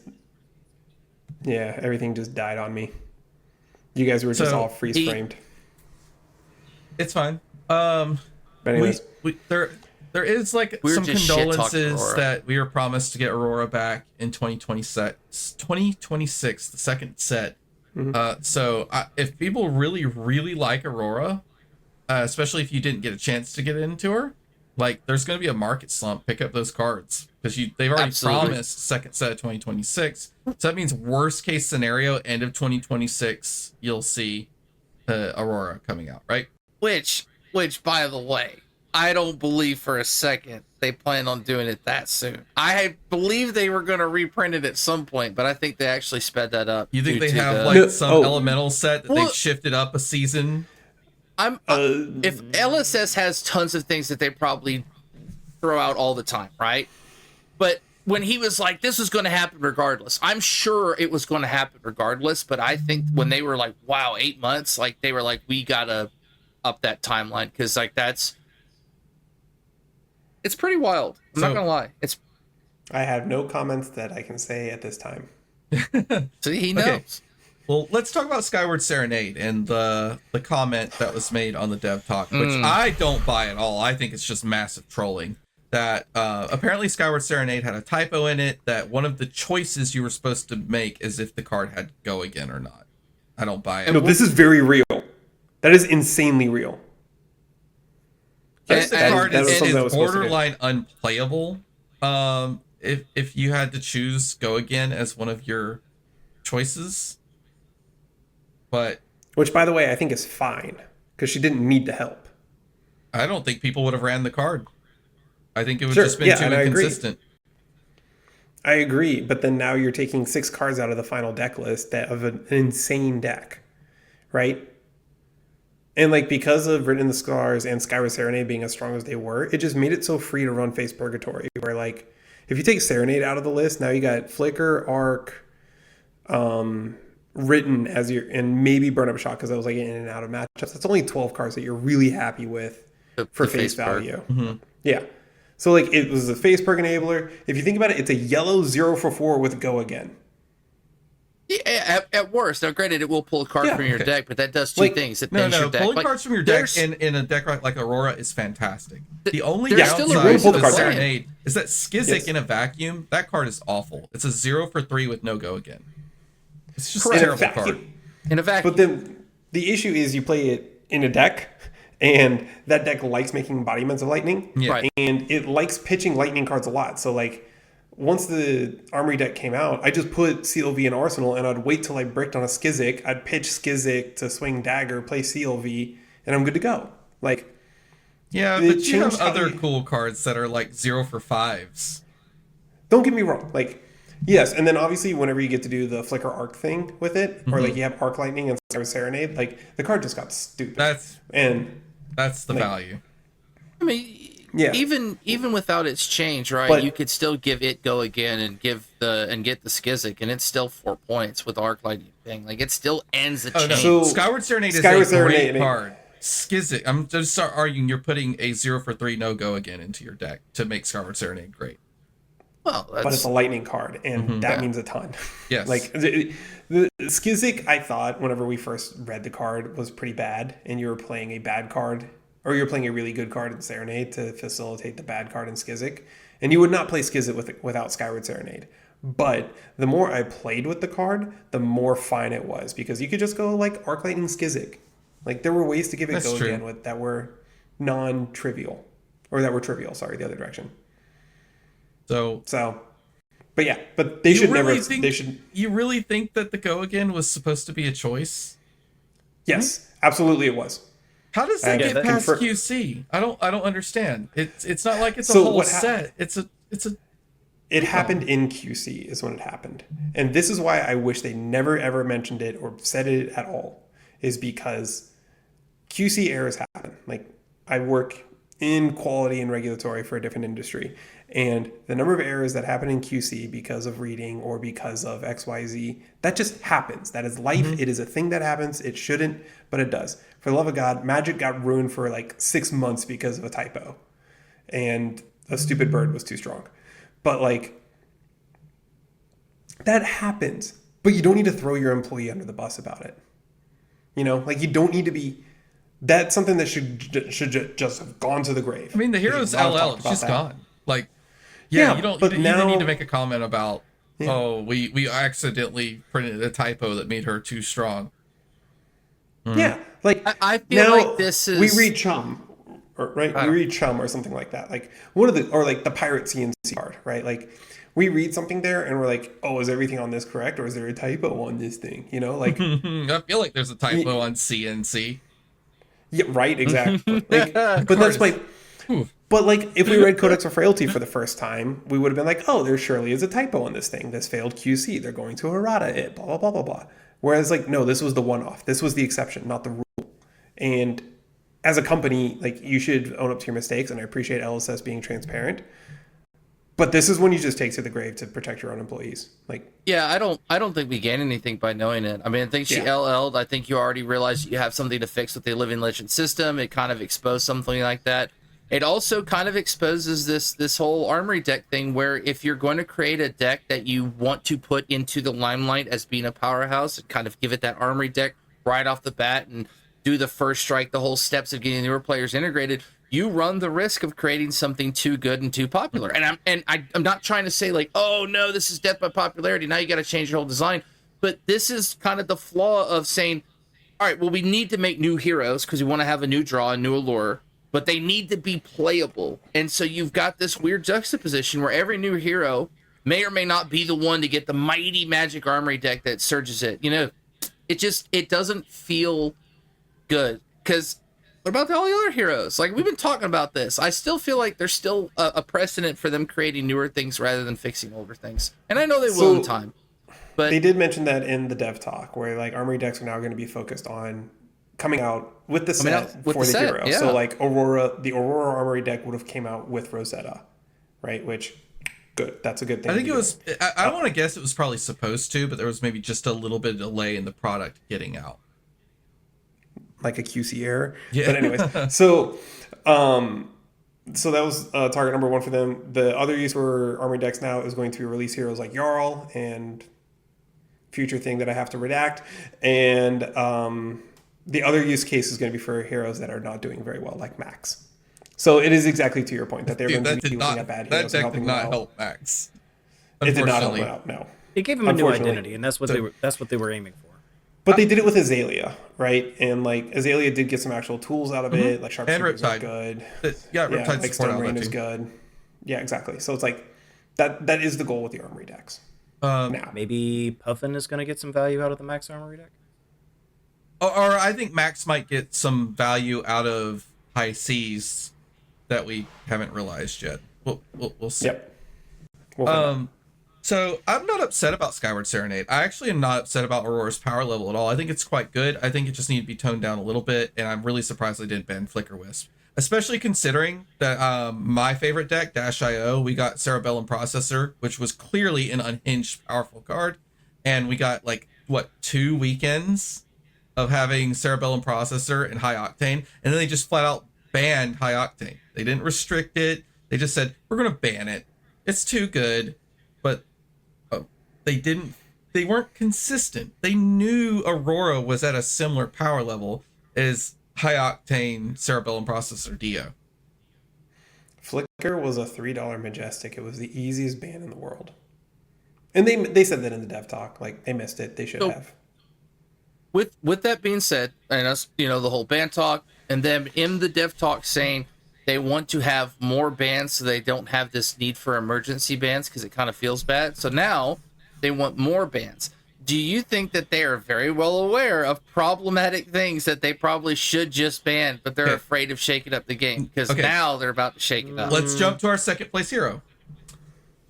died on me. You guys were just all freeze framed. It's fine. But anyways, there is like some condolences that we were promised to get Aurora back in 2026, the second set. So if people really, really like Aurora, especially if you didn't get a chance to get into her, like there's going to be a market slump. Pick up those cards because they've already promised second set of 2026. So that means worst case scenario, end of 2026, you'll see Aurora coming out, right? Which by the way, I don't believe for a second they plan on doing it that soon. I believe they were going to reprint it at some point, but I think they actually sped that up. You think they have some elemental set that they've shifted up a season? If LSS has tons of things that they probably throw out all the time, right? But when he was like, this was going to happen regardless, I'm sure it was going to happen regardless. But I think when they were like, wow, 8 months, like they were like, we got to up that timeline, because like it's pretty wild. I'm not going to lie. I have no comments that I can say at this time. See, he knows. Okay. Well, let's talk about Skyward Serenade and the comment that was made on the Dev Talk, which I don't buy at all. I think it's just massive trolling. That apparently Skyward Serenade had a typo in it, that one of the choices you were supposed to make is if the card had go again or not. I don't buy it. No, this is very real. That is insanely real. The card is borderline unplayable. If you had to choose go again as one of your choices. But which, by the way, I think is fine because she didn't need the help. I don't think people would have ran the card. I think it would just been too inconsistent. I agree, but then now you're taking 6 cards out of the final deck list of an insane deck, right? And like because of Written in the Scars and Skyward Serenade being as strong as they were, it just made it so free to run Face Purgatory. Where like if you take Serenade out of the list, now you got Flicker, Arc, Written as your, and maybe Burn Up Shot because I was like in and out of matchups. That's only 12 cards that you're really happy with for face value. Yeah. So like it was a face perk enabler. If you think about it, it's a yellow 0 for 4 with go again. Yeah, at worst. Now, granted, it will pull a card from your deck, but that does two things. It your deck. Pulling cards from your deck in a deck like Aurora is fantastic. The only downside to the Serenade is that Skizik in a vacuum, that card is awful. It's a 0 for 3 with no go again. It's just a terrible card. In a vacuum. But then the issue is you play it in a deck, and that deck likes making embodiments of lightning. Yeah. Right. And it likes pitching lightning cards a lot. So like once the Armory deck came out, I just put CLV in Arsenal, and I'd wait till I bricked on a Skizik. I'd pitch Skizik to swing Dagger, play CLV, and I'm good to go. Like, Yeah, it but you have changed how other you- cool cards that are like 0 for 5s. Don't get me wrong. Like, yes, and then obviously whenever you get to do the flicker arc thing with it, or like you have arc lightning and serenade, like the card just got stupid. That's the like, value. I mean, Yeah. even without its change, right? But- you could still give it go again and get the Skizik, and it's still 4 points with Arc Lightning thing. Like it still ends the chain. So- Skyward Serenade Skyward is a Serenade, great card. Skizik. I'm just arguing you're putting a 0 for 3 no-go again into your deck to make Skyward Serenade great. Well, but it's a lightning card, and that means a ton. Yes. Like the Skizik, I thought whenever we first read the card was pretty bad, and you were playing a bad card, or you're playing a really good card in Serenade to facilitate the bad card in Skizik, and you would not play Skizik without Skyward Serenade. But the more I played with the card, the more fine it was, because you could just go like Arc Lightning Skizik. Like there were ways to give it go again with that were non-trivial, or that were trivial. Sorry, the other direction. So, but yeah, but they should never. They should. You really think that the go again was supposed to be a choice? Yes, absolutely, it was. How does that get past QC? I don't understand. It's not like it's a whole set. It's a. It happened in QC is when it happened, and this is why I wish they never ever mentioned it or said it at all. Is because QC errors happen. Like I work in quality and regulatory for a different industry, and the number of errors that happen in QC because of reading or because of XYZ, that just happens. That is life. It is a thing that happens. It shouldn't, but it does. For the love of God, Magic got ruined for like 6 months because of a typo, and a stupid bird was too strong. But like that happens, but you don't need to throw your employee under the bus about it. You know, like you don't need to be. That's something that should just have gone to the grave. I mean, the hero's LL, she's gone. Like, you don't even need to make a comment about, we accidentally printed a typo that made her too strong. Yeah, like I feel like this is we read Chum, right? We read Chum or something like that. Like one of the or like the Pirate CNC card, right? Like we read something there and we're like, oh, is everything on this correct, or is there a typo on this thing? You know, like I feel like there's a typo on CNC. Yeah, right, exactly. Like, but that's like, but like if we read Codex of Frailty for the first time, we would have been like, oh, there surely is a typo on this thing. This failed QC. They're going to errata it. Blah blah blah blah blah. Whereas like, no, this was the one-off. This was the exception, not the rule. And as a company, like you should own up to your mistakes. And I appreciate LSS being transparent. But this is when you just take to the grave to protect your own employees. Like, yeah, I don't think we gain anything by knowing it. I mean, I think she LL'd. I think you already realized you have something to fix with the Living Legend system. It kind of exposed something like that. It also kind of exposes this whole armory deck thing, where if you're going to create a deck that you want to put into the limelight as being a powerhouse, and kind of give it that armory deck right off the bat and do the first strike, the whole steps of getting newer players integrated, you run the risk of creating something too good and too popular. And I'm not trying to say like, oh no, this is death by popularity, now you got to change your whole design. But this is kind of the flaw of saying, all right, well, we need to make new heroes because we want to have a new draw, a new allure, but they need to be playable. And so you've got this weird juxtaposition where every new hero may or may not be the one to get the mighty Magic Armory deck that surges it. You know, it doesn't feel good. Because what about all the other heroes? Like, we've been talking about this. I still feel like there's still a precedent for them creating newer things rather than fixing older things. And I know they will in time. But they did mention that in the dev talk, where like armory decks are now going to be focused on coming out with the set for the hero. Yeah. So like Aurora, the Aurora armory deck would have came out with Rosetta, right? Which, good. That's a good thing. I think it was, I want to guess it was probably supposed to, but there was maybe just a little bit of delay in the product getting out. Like a QC error. Yeah. But anyways, so that was target number one for them. The other use for armory decks now is going to release heroes like Jarl and future thing that I have to redact. And the other use case is going to be for heroes that are not doing very well, like Max. So it is exactly to your point that they're going to be looking at bad heroes and helping them out. That deck did not help Max. It did not help him out, no. It gave him a new identity, and that's what they were aiming for. But they did it with Azalea, right? And like Azalea did get some actual tools out of it, like Sharpshooter is good. Riptide like Stone Rain is good. Yeah, exactly. So it's like that is the goal with the armory decks. Now maybe Puffin is going to get some value out of the Max Armory deck. Or I think Max might get some value out of High Seas that we haven't realized yet. We'll see. Yep. We'll So I'm not upset about Skyward Serenade. I actually am not upset about Aurora's power level at all. I think it's quite good. I think it just needed to be toned down a little bit, and I'm really surprised they didn't ban Flicker Wisp. Especially considering that my favorite deck, Dash.io, we got Cerebellum Processor, which was clearly an unhinged powerful card. And we got, 2 weekends of having Cerebellum Processor and High Octane. And then they just flat out banned High Octane. They didn't restrict it. They just said, we're going to ban it. It's too good. But they weren't consistent. They knew Aurora was at a similar power level as High Octane Cerebellum Processor Dio. Flicker was a $3 Majestic. It was the easiest ban in the world. And they said that in the dev talk. They missed it. They should have. With that being said, and us, the whole ban talk, and them in the dev talk saying they want to have more bans so they don't have this need for emergency bans because it kind of feels bad. So now they want more bans. Do you think that they are very well aware of problematic things that they probably should just ban, but they're afraid of shaking up the game? Because now they're about to shake it up. Let's jump to our second place hero.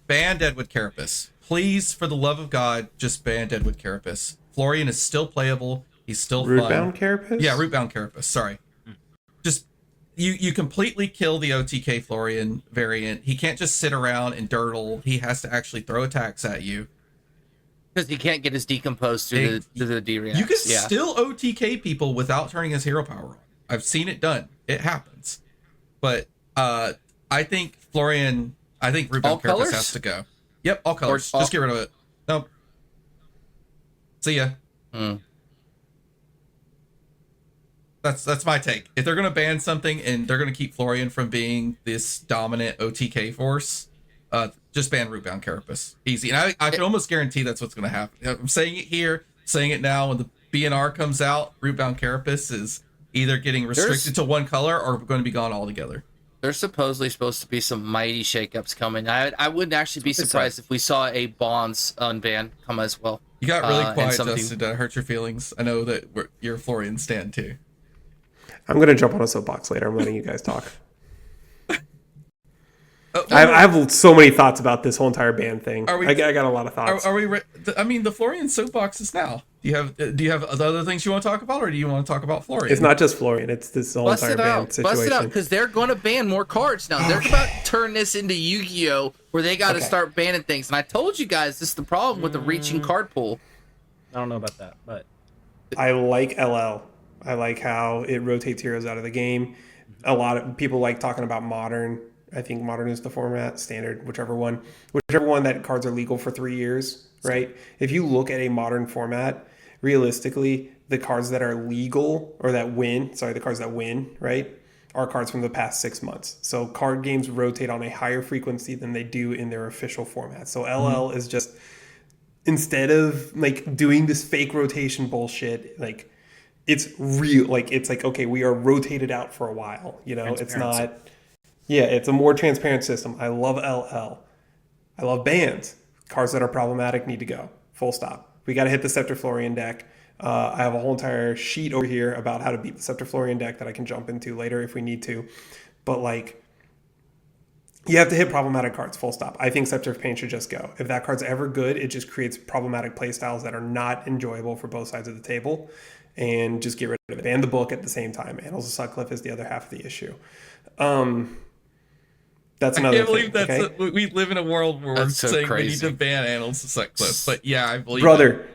Ban Deadwood Carapace. Please, for the love of God, just ban Deadwood Carapace. Florian is still playable. He's still fun. Rootbound Carapace? Yeah, Rootbound Carapace. Sorry. Just, you completely kill the OTK Florian variant. He can't just sit around and dirtle. He has to actually throw attacks at you. Because he can't get his decompose through the D-reacts. You can still OTK people without turning his hero power on. I've seen it done. It happens. But I think Florian, Rebound Carapace has to go. Yep, all colors. Just get rid of it. Nope. See ya. That's my take. If they're going to ban something and they're going to keep Florian from being this dominant OTK force, just ban Rootbound Carapace. Easy. And I can almost guarantee that's what's going to happen. I'm saying it here, saying it now. When the BNR comes out, Rootbound Carapace is either getting restricted to one color or going to be gone altogether. There's supposedly supposed to be some mighty shakeups coming. I wouldn't actually be surprised if we saw a Bonds unban come as well. You got really quiet, Justin. Did I hurt your feelings? I know that you're a Florian stan too. I'm going to jump on a soapbox later. I'm letting you guys talk. I have so many thoughts about this whole entire ban thing. I got a lot of thoughts. Are we? The Florian soapbox is now. Do you have other things you want to talk about, or do you want to talk about Florian? It's not just Florian. It's this whole entire ban situation. Bust it out, because they're going to ban more cards now. They're about to turn this into Yu-Gi-Oh, where they got to start banning things. And I told you guys this is the problem with the reaching card pool. I don't know about that, but I like LL. I like how it rotates heroes out of the game. A lot of people like talking about Modern. I think Modern is the format, Standard, whichever one that cards are legal for 3 years, right? If you look at a Modern format, realistically, the cards that are legal or the cards that win, right, are cards from the past 6 months. So card games rotate on a higher frequency than they do in their official format. So LL is just, instead of doing this fake rotation bullshit, it's real. It's okay, we are rotated out for a while. It's not. Yeah, it's a more transparent system. I love LL. I love bans. Cards that are problematic need to go. Full stop. We got to hit the Scepter Florian deck. I have a whole entire sheet over here about how to beat the Scepter Florian deck that I can jump into later if we need to. But you have to hit problematic cards. Full stop. I think Scepter of Pain should just go. If that card's ever good, it just creates problematic playstyles that are not enjoyable for both sides of the table. And just get rid of it. And the book at the same time. Annals of Sutcliffe is the other half of the issue. That's another thing. I can't believe that's we live in a world where we're saying we need to ban Annals of Sutcliffe. But yeah, I believe Brother,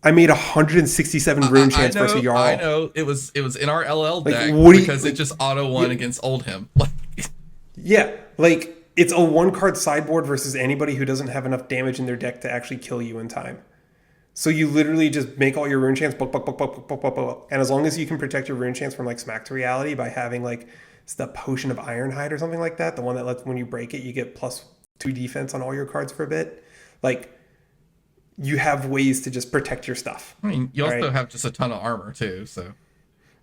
I made 167 rune chance versus Jarl. I know. It was in our LL deck because it just auto won against Oldhim. Yeah, it's a 1-card sideboard versus anybody who doesn't have enough damage in their deck to actually kill you in time. So you literally just make all your rune chance, and as long as you can protect your rune chance from smack to reality by having it's the Potion of Ironhide or something like that, the one that lets, when you break it, you get +2 defense on all your cards for a bit. You have ways to just protect your stuff. I mean, you also have just a ton of armor too, so.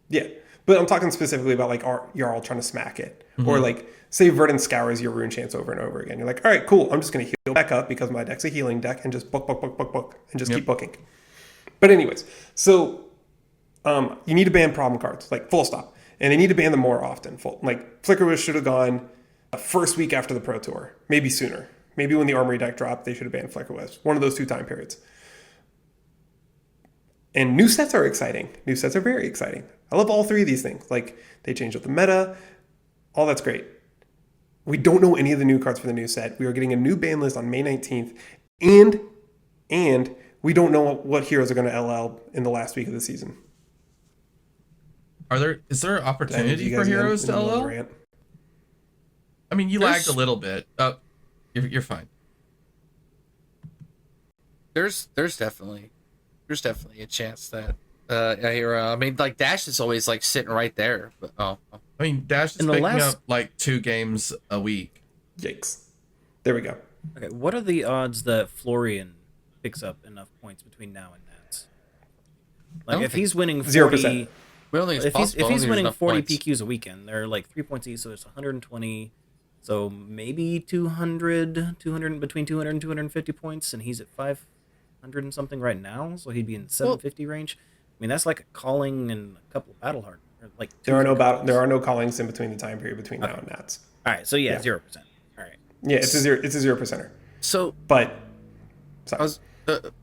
Yeah, but I'm talking specifically about Jarl trying to smack it. Or say Verdant scours your rune chance over and over again. You're like, all right, cool, I'm just going to heal back up because my deck's a healing deck, and just book, and just keep booking. But anyways, so you need to ban problem cards, full stop. And they need to ban them more often. Like, Flicker Wish should have gone the first week after the Pro Tour, maybe sooner. Maybe when the Armory deck dropped, they should have banned Flicker Wish. One of those 2 time periods. And new sets are exciting. New sets are very exciting. I love all 3 of these things. Like, they changed up the meta. All that's great. We don't know any of the new cards for the new set. We are getting a new ban list on May 19th. And we don't know what heroes are going to LL in the last week of the season. Is there opportunity for heroes to LL? I mean, you lagged a little bit. Oh, you're fine. There's definitely a chance that a hero. I mean, like Dash is always like sitting right there. But I mean, Dash is picking up like 2 games a week. Yikes! There we go. Okay, what are the odds that Florian picks up enough points between now and Nats? Like, if he's winning 40, 0%. If he's winning 40 PQs a weekend, they're like 3 points each, so it's 120. So maybe 200 between 200 and 250 points, and he's at 500 and something right now, so he'd be in the 750 range. I mean, that's like a calling and a couple of battle hard. Like there are no callings in between the time period between now and Nats. All right, so 0%. All right. Yeah, it's a 0%er. So, but sorry. I was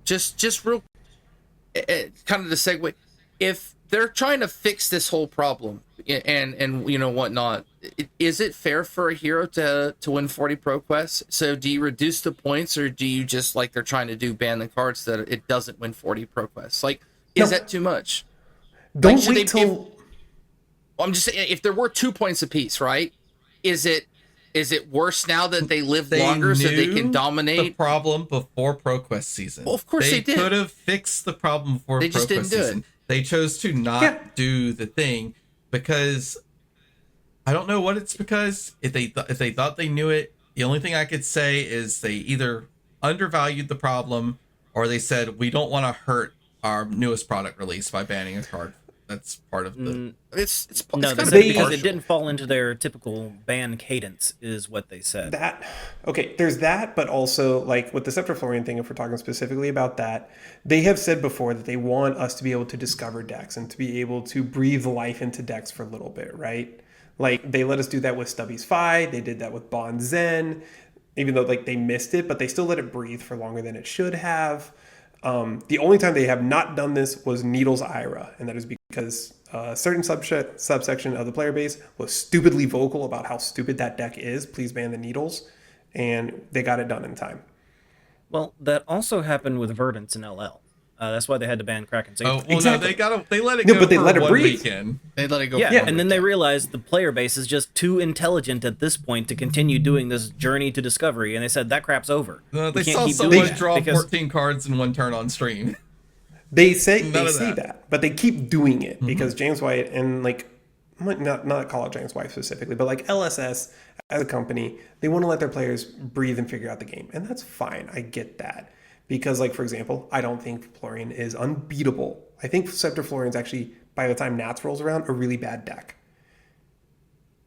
just real kind of the segue. If they're trying to fix this whole problem and you know whatnot, is it fair for a hero to win 40 pro quests? So do you reduce the points, or do you just, like they're trying to do, ban the cards that it doesn't win 40 pro quests? Like, is that too much? Don't wait till. I'm just saying, if there were 2 points apiece, right? Is it worse now that they live longer so they can dominate? The problem before ProQuest season. Well, of course they did. They could have fixed the problem before they just didn't do season. It. They chose to not do the thing because I don't know what it's because. If they thought they knew it, the only thing I could say is they either undervalued the problem or they said we don't want to hurt our newest product release by banning a card. That's part of the. It's because it didn't fall into their typical ban cadence, is what they said. There's that, but also, like, with the Scepter Florian thing, if we're talking specifically about that, they have said before that they want us to be able to discover decks and to be able to breathe life into decks for a little bit, right? Like, they let us do that with Stubby's Fi, they did that with Bond Zen, even though, like, they missed it, but they still let it breathe for longer than it should have. The only time they have not done this was Needle's Ira, and that is because a certain subsection of the player base was stupidly vocal about how stupid that deck is. Please ban the Needles, and they got it done in time. Well, that also happened with Verdance and LL. That's why they had to ban Kraken. Oh, well, exactly. No, they let it go. But they for let it one breathe. Weekend. They let it go. Yeah, and then they realized the player base is just too intelligent at this point to continue doing this journey to discovery, and they said that crap's over. They saw someone draw 14 cards in one turn on stream. They say that, but they keep doing it because James White and, like, not call out James White specifically, but like LSS as a company, they want to let their players breathe and figure out the game, and that's fine. I get that. Because, like, for example, I don't think Florian is unbeatable. I think Scepter Florian's actually, by the time Nats rolls around, a really bad deck.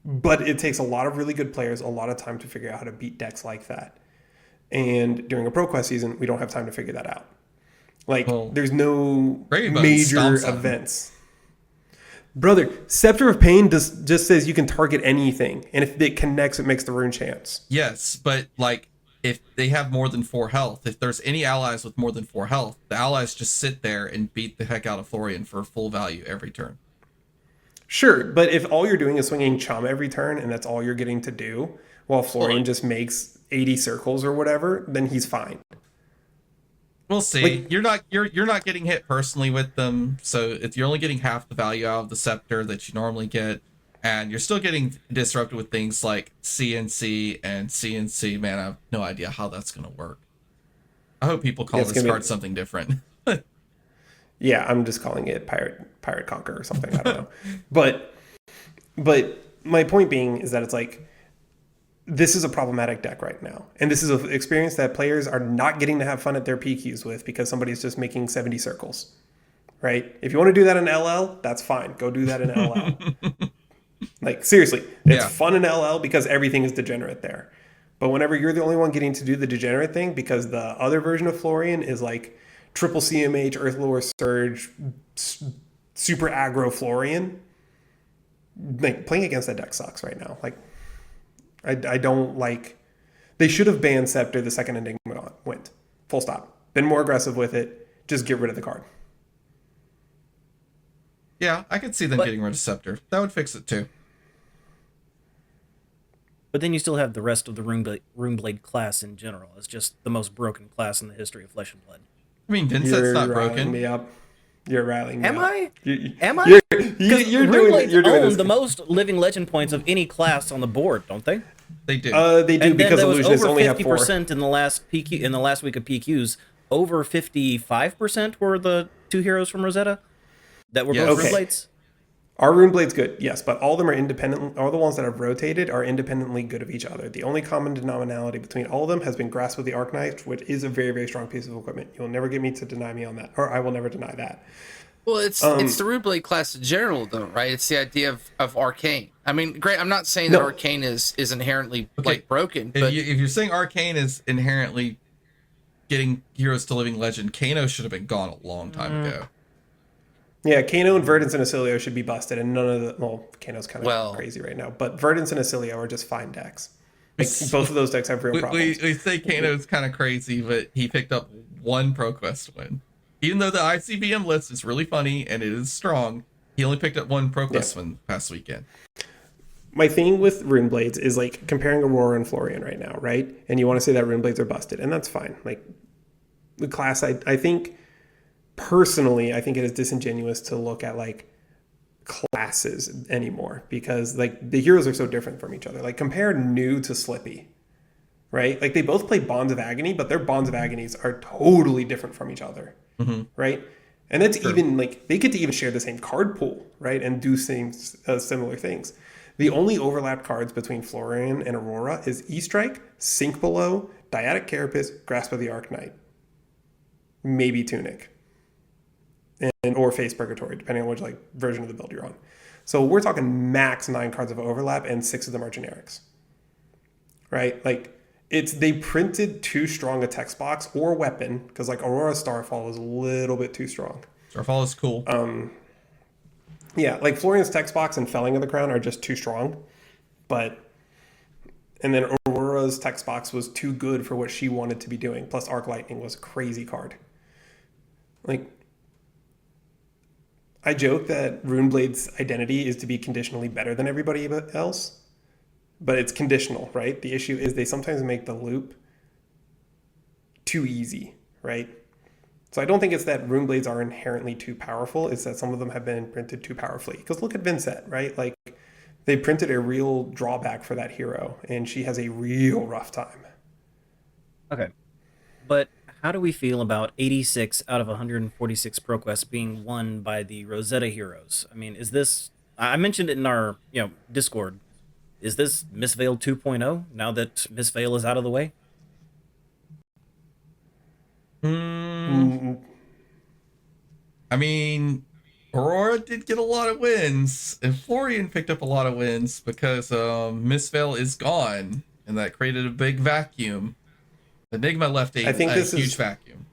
But it takes a lot of really good players a lot of time to figure out how to beat decks like that. And during a ProQuest season, we don't have time to figure that out. Like, there's no major events. Brother, Scepter of Pain just says you can target anything. And if it connects, it makes the rune chance. Yes, but, like, if they have more than 4 health, if there's any allies with more than 4 health, the allies just sit there and beat the heck out of Florian for full value every turn. Sure, but if all you're doing is swinging Chum every turn and that's all you're getting to do, while Florian just makes 80 circles or whatever, then he's fine. We'll see. Like, you're not getting hit personally with them, so if you're only getting half the value out of the Scepter that you normally get, and you're still getting disrupted with things like CNC and CNC. Man, I have no idea how that's going to work. I hope people call this card something different. Yeah, I'm just calling it Pirate Conquer or something. I don't know. But my point being is that it's like, this is a problematic deck right now. And this is an experience that players are not getting to have fun at their PQs with because somebody's just making 70 circles. Right? If you want to do that in LL, that's fine. Go do that in LL. Like, seriously, it's fun in LL because everything is degenerate there. But whenever you're the only one getting to do the degenerate thing, because the other version of Florian is like triple CMH, Earth Lore Surge, super aggro Florian, like playing against that deck sucks right now. Like, I don't like. They should have banned Scepter the second Enigma went. Full stop. Been more aggressive with it. Just get rid of the card. Yeah, I could see them getting rid of Scepter. That would fix it too. But then you still have the rest of the Runeblade class in general. It's just the most broken class in the history of Flesh and Blood. I mean, Vincent's not broken. Me up. You're rallying me Am up. I? Am I? You're doing this. The most living legend points of any class on the board, don't they? They do. They do, and because there was illusionists over only have 4. 50% in the last PQ in the last week of PQs. Over 55% were the 2 heroes from Rosetta that were both Runeblades. Our Runeblade's good, yes, but all of them are independent. All the ones that have rotated are independently good of each other. The only common denominator between all of them has been Grasp of the Arcanite, which is a very, very strong piece of equipment. You'll never get me to deny me on that, or I will never deny that. Well, it's the Runeblade class in general, though, right? It's the idea of Arcane. I mean, great. I'm not saying that Arcane is inherently like broken, but if you're saying Arcane is inherently getting heroes to living legend, Kano should have been gone a long time ago. Yeah, Kano and Verdance and Acilio should be busted, and none of the... Well, Kano's kind of crazy right now, but Verdance and Acilio are just fine decks. Like, both of those decks have real problems. We say Kano's kind of crazy, but he picked up 1 ProQuest win. Even though the ICBM list is really funny and it is strong, he only picked up 1 ProQuest win past weekend. My thing with Runeblades is, like, comparing Aurora and Florian right now, right? And you want to say that Runeblades are busted, and that's fine. Like, the class, I think... Personally, I think it is disingenuous to look at like classes anymore because like the heroes are so different from each other. Like compare New to Slippy, right? Like they both play Bonds of Agony, but their Bonds of Agonies are totally different from each other, right? And that's even like they get to even share the same card pool, right? And do similar things. The only overlap cards between Florian and Aurora is E-Strike, Sink Below, Dyadic Carapace, Grasp of the Arcanite, maybe Tunic. Or Face Purgatory, depending on which like version of the build you're on. So we're talking max 9 cards of overlap, and 6 of them are generics. Right? Like they printed too strong a text box or weapon because like Aurora Starfall is a little bit too strong. Starfall is cool. Yeah, like Florian's text box and Felling of the Crown are just too strong, and then Aurora's text box was too good for what she wanted to be doing. Plus Arc Lightning was a crazy card. Like. I joke that Runeblade's identity is to be conditionally better than everybody else, but it's conditional, right? The issue is they sometimes make the loop too easy, right? So I don't think it's that Runeblades are inherently too powerful. It's that some of them have been printed too powerfully. Because look at Vincent, right? Like they printed a real drawback for that hero, and she has a real rough time. Okay, but how do we feel about 86 out of 146 ProQuests being won by the Rosetta heroes? I mean, is this... I mentioned it in our Discord. Is this Miss Vale 2.0 now that Miss Vale is out of the way? I mean, Aurora did get a lot of wins, and Florian picked up a lot of wins because Miss Vale is gone, and that created a big vacuum. Enigma left a huge vacuum.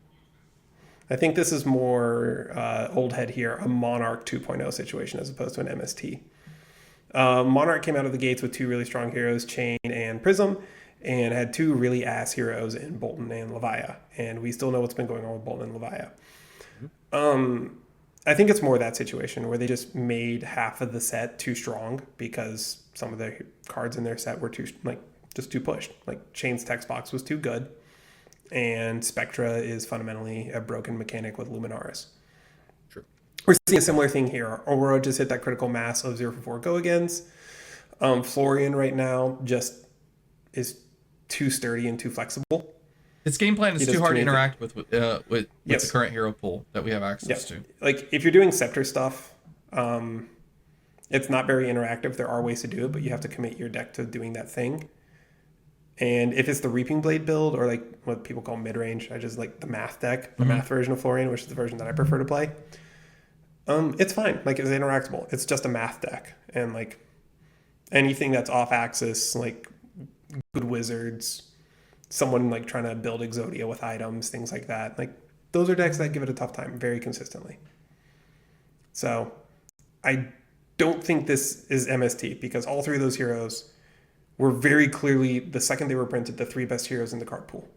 I think this is more old head here, a Monarch 2.0 situation as opposed to an MST. Monarch came out of the gates with 2 really strong heroes, Chain and Prism, and had 2 really ass heroes in Bolton and Levia. And we still know what's been going on with Bolton and Levia. I think it's more that situation where they just made half of the set too strong because some of the cards in their set were just too pushed. Like Chain's text box was too good. And Spectra is fundamentally a broken mechanic with Luminaris. True. We're seeing a similar thing here. Aurora just hit that critical mass of 0 for 4 go-agains. Florian right now just is too sturdy and too flexible. His game plan is too hard to interact with the current hero pool that we have access to. Like if you're doing Scepter stuff, it's not very interactive. There are ways to do it, but you have to commit your deck to doing that thing. And if it's the Reaping Blade build or like what people call mid-range, I just like the math deck, the math version of Florian, which is the version that I prefer to play. It's fine. Like it's interactable. It's just a math deck. And like anything that's off axis, like good wizards, someone like trying to build Exodia with items, things like that. Like those are decks that give it a tough time very consistently. So I don't think this is MST, because all three of those heroes were very clearly, the second they were printed, the three best heroes in the card pool.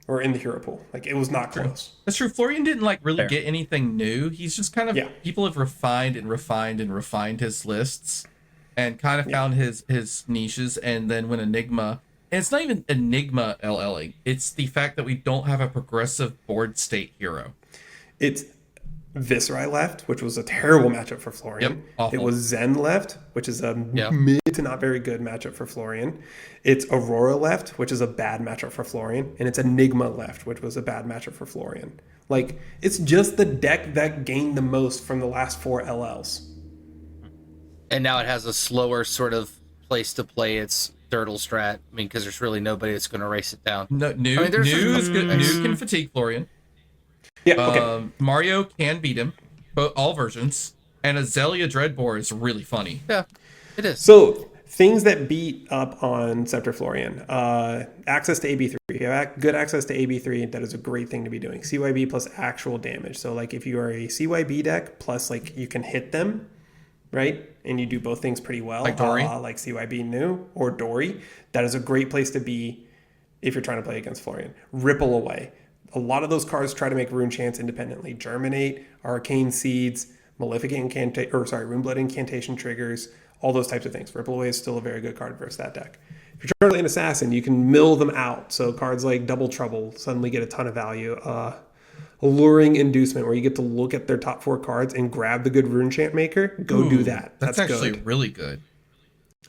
Or in the hero pool. Like, it was not close. That's true. Florian didn't like really Fair. get anything new. He's just kind of, people have refined his lists and kind of found his niches. And then when Enigma, and it's not even Enigma LLing, it's the fact that we don't have a progressive board state hero. It's Viscerai left, which was a terrible matchup for Florian. Awful. It was Zen left, which is a mid to not very good matchup for Florian. It's Aurora left, which is a bad matchup for Florian. And it's Enigma left, which was a bad matchup for Florian. Like, it's just the deck that gained the most from the last 4 LLs. And now it has a slower sort of place to play its Dirtle strat. I mean, because there's really nobody that's going to race it down. No, new is good. New can fatigue Florian. Yeah, okay. Mario can beat him, but all versions. And Azalea Dreadbore is really funny. Yeah, it is. So, things that beat up on Scepter Florian. Access to AB3. If you have good access to AB3, that is a great thing to be doing. CYB plus actual damage. So, like, if you are a CYB deck, plus, like, you can hit them, right? And you do both things pretty well. Like Dory. Like CYB New or Dory. That is a great place to be if you're trying to play against Florian. Ripple away. A lot of those cards try to make Rune Chants independently. Germinate, Arcane Seeds, Maleficent Runeblood Incantation triggers, all those types of things. Ripple Away is still a very good card versus that deck. If you're trying to play an Assassin, you can mill them out. So cards like Double Trouble suddenly get a ton of value. Alluring Inducement, where you get to look at their top 4 cards and grab the good Rune Chant maker. Go do that. That's actually good. really good.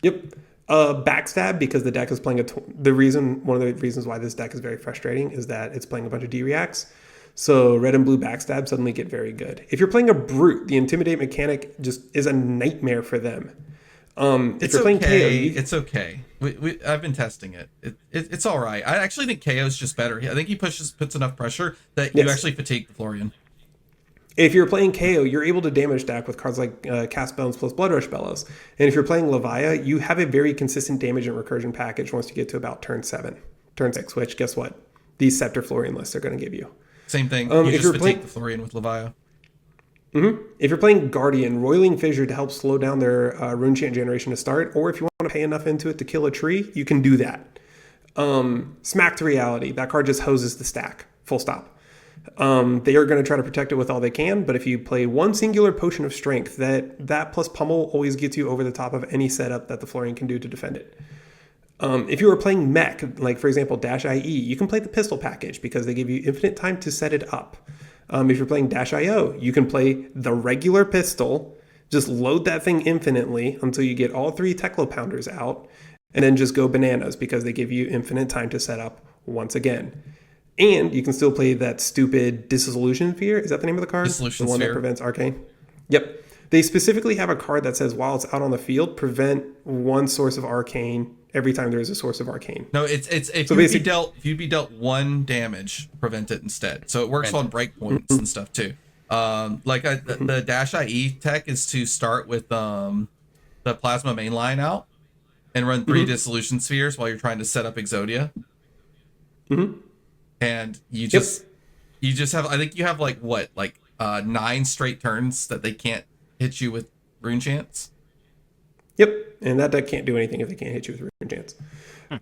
Yep. Backstab, because the deck is playing one of the reasons why this deck is very frustrating is that it's playing a bunch of D-reacts. So red and blue backstab suddenly get very good. If you're playing a brute, the intimidate mechanic just is a nightmare for them. If you're playing KO, it's okay. I've been testing it. It's all right. I actually think KO is just better. I think he puts enough pressure that you actually fatigue the Florian. If you're playing KO, you're able to damage stack with cards like Cast Bones plus Blood Rush Bellows. And if you're playing Levia, you have a very consistent damage and recursion package once you get to about turn 6, which, guess what? These Scepter Florian lists are going to give you. Same thing. You just fatigue the Florian with Levia. Mm-hmm. If you're playing Guardian, Roiling Fissure to help slow down their Rune Chant generation to start, or if you want to pay enough into it to kill a tree, you can do that. Smack to Reality. That card just hoses the stack. Full stop. They are going to try to protect it with all they can, but if you play one singular Potion of Strength, that plus Pummel always gets you over the top of any setup that the Florian can do to defend it. If you are playing Mech, like for example Dash IE, you can play the Pistol package because they give you infinite time to set it up. If you're playing Dash IO, you can play the regular pistol, just load that thing infinitely until you get all 3 Teklo Pounders out, and then just go bananas because they give you infinite time to set up once again. And you can still play that stupid Dissolution Sphere. Is that the name of the card? Dissolution the one Sphere. that prevents Arcane? Yep. They specifically have a card that says while it's out on the field, prevent one source of Arcane every time there is a source of Arcane. No, it's if you'd be dealt 1 damage, prevent it instead. So it works on breakpoints and stuff too. The Dash IE tech is to start with the Plasma mainline out and run 3 Dissolution Spheres while you're trying to set up Exodia. Mm-hmm. And you just have, I think you have 9 straight turns that they can't hit you with Rune Chants. Yep, and that deck can't do anything if they can't hit you with Rune Chants.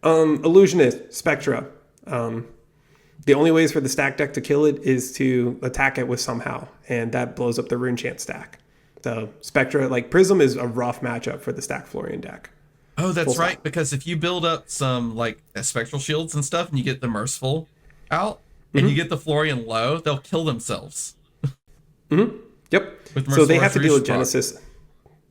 Illusionist, Spectra. The only ways for the stack deck to kill it is to attack it with somehow, and that blows up the Rune Chant stack. So Spectra, like Prism, is a rough matchup for the stack Florian deck. Oh, that's right, because if you build up some Spectral Shields and stuff, and you get the Merciful out, and you get the Florian low, they'll kill themselves. Mm-hmm. Yep. So they have to deal with Genesis.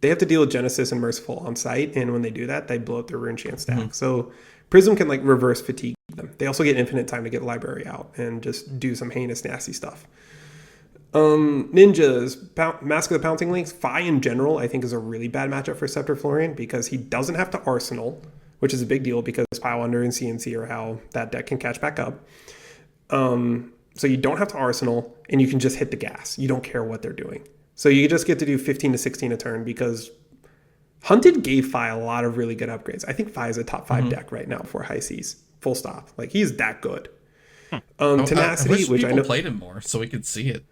They have to deal with Genesis and Merciful on site, and when they do that, they blow up their Rune Chant stack. So Prism can reverse fatigue them. They also get infinite time to get Library out and just do some heinous, nasty stuff. Ninjas, Mask of the Pouncing Lynx, Fi in general, I think is a really bad matchup for Scepter Florian because he doesn't have to Arsenal, which is a big deal because Pile Under and CNC are how that deck can catch back up. So you don't have to Arsenal, and you can just hit the gas. You don't care what they're doing. So you just get to do 15 to 16 a turn because Hunted gave Fi a lot of really good upgrades. I think Fi is a top 5 deck right now for High Seas. Full stop. He's that good. Tenacity, which I know played him more so we could see it.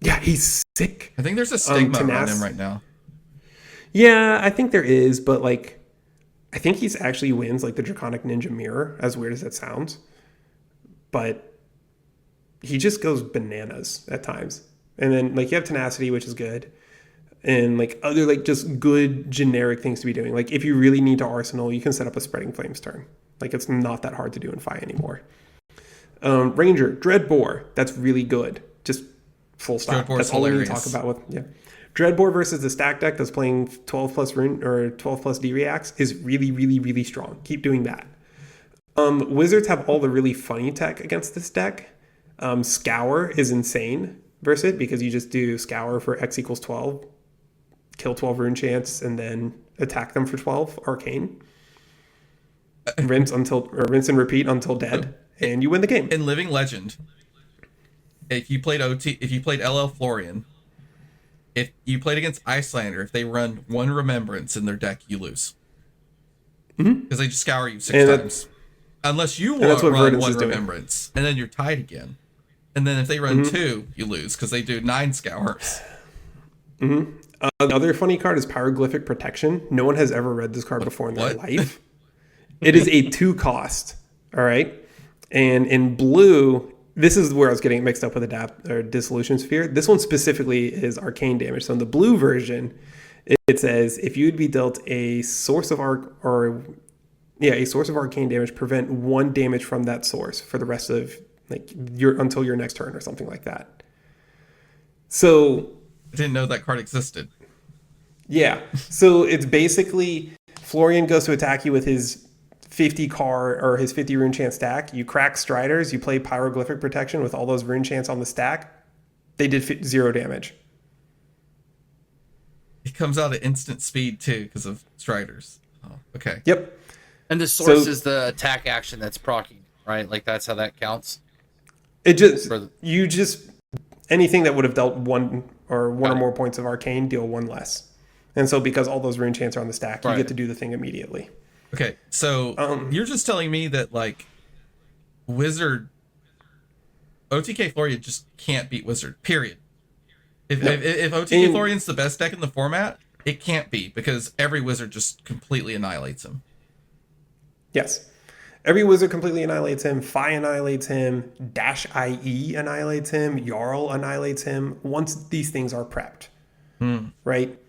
Yeah, he's sick. I think there's a stigma around him right now. Yeah, I think there is, but like, I think he's actually wins like the Draconic Ninja Mirror, as weird as that sounds. But he just goes bananas at times. And then like you have Tenacity, which is good. And like other like just good generic things to be doing. Like if you really need to arsenal, you can set up a Spreading Flames turn. Like it's not that hard to do in Fi anymore. Ranger, Dreadbore, that's really good. Just full stop. Dreadbore's That's all hilarious. we need to talk about with Dreadbore versus the stack deck that's playing 12 plus rune or 12 plus D reacts is really, really, really strong. Keep doing that. Wizards have all the really funny tech against this deck. Scour is insane versus it because you just do Scour for X equals 12, kill 12 rune chance, and then attack them for 12 arcane. Rinse and repeat until dead, and you win the game. In Living Legend, if you played LL Florian, if you played against Icelander, if they run one Remembrance in their deck, you lose. Because they just scour you 6 times. Unless you want to run one Remembrance, and then you're tied again. And then if they run 2, you lose, because they do 9 scours. The other funny card is Pyroglyphic Protection. No one has ever read this card before in their life. It is a 2 cost, all right? And in blue, this is where I was getting mixed up with Dissolution Sphere. This one specifically is arcane damage. So in the blue version, it says if you'd be dealt a source of arcane damage, prevent 1 damage from that source for the rest of until your next turn or something like that. So I didn't know that card existed. Yeah. So it's basically Florian goes to attack you with his 50 card or his 50 rune chance stack. You crack Striders, you play Pyroglyphic Protection with all those rune chants on the stack. They did 0 damage. It comes out at instant speed too because of Striders. Oh, okay. Yep. And the source is the attack action that's proccing, right? Like that's how that counts. It just anything that would have dealt one or more points of arcane deal 1 less. And so because all those rune chants are on the stack, you get to do the thing immediately. Okay, so you're just telling me that like Wizard OTK Florian just can't beat Wizard. Period. If OTK Florian's the best deck in the format, it can't be because every Wizard just completely annihilates him. Yes. Every Wizard completely annihilates him. Fi annihilates him. -IE annihilates him. Jarl annihilates him once these things are prepped. Right?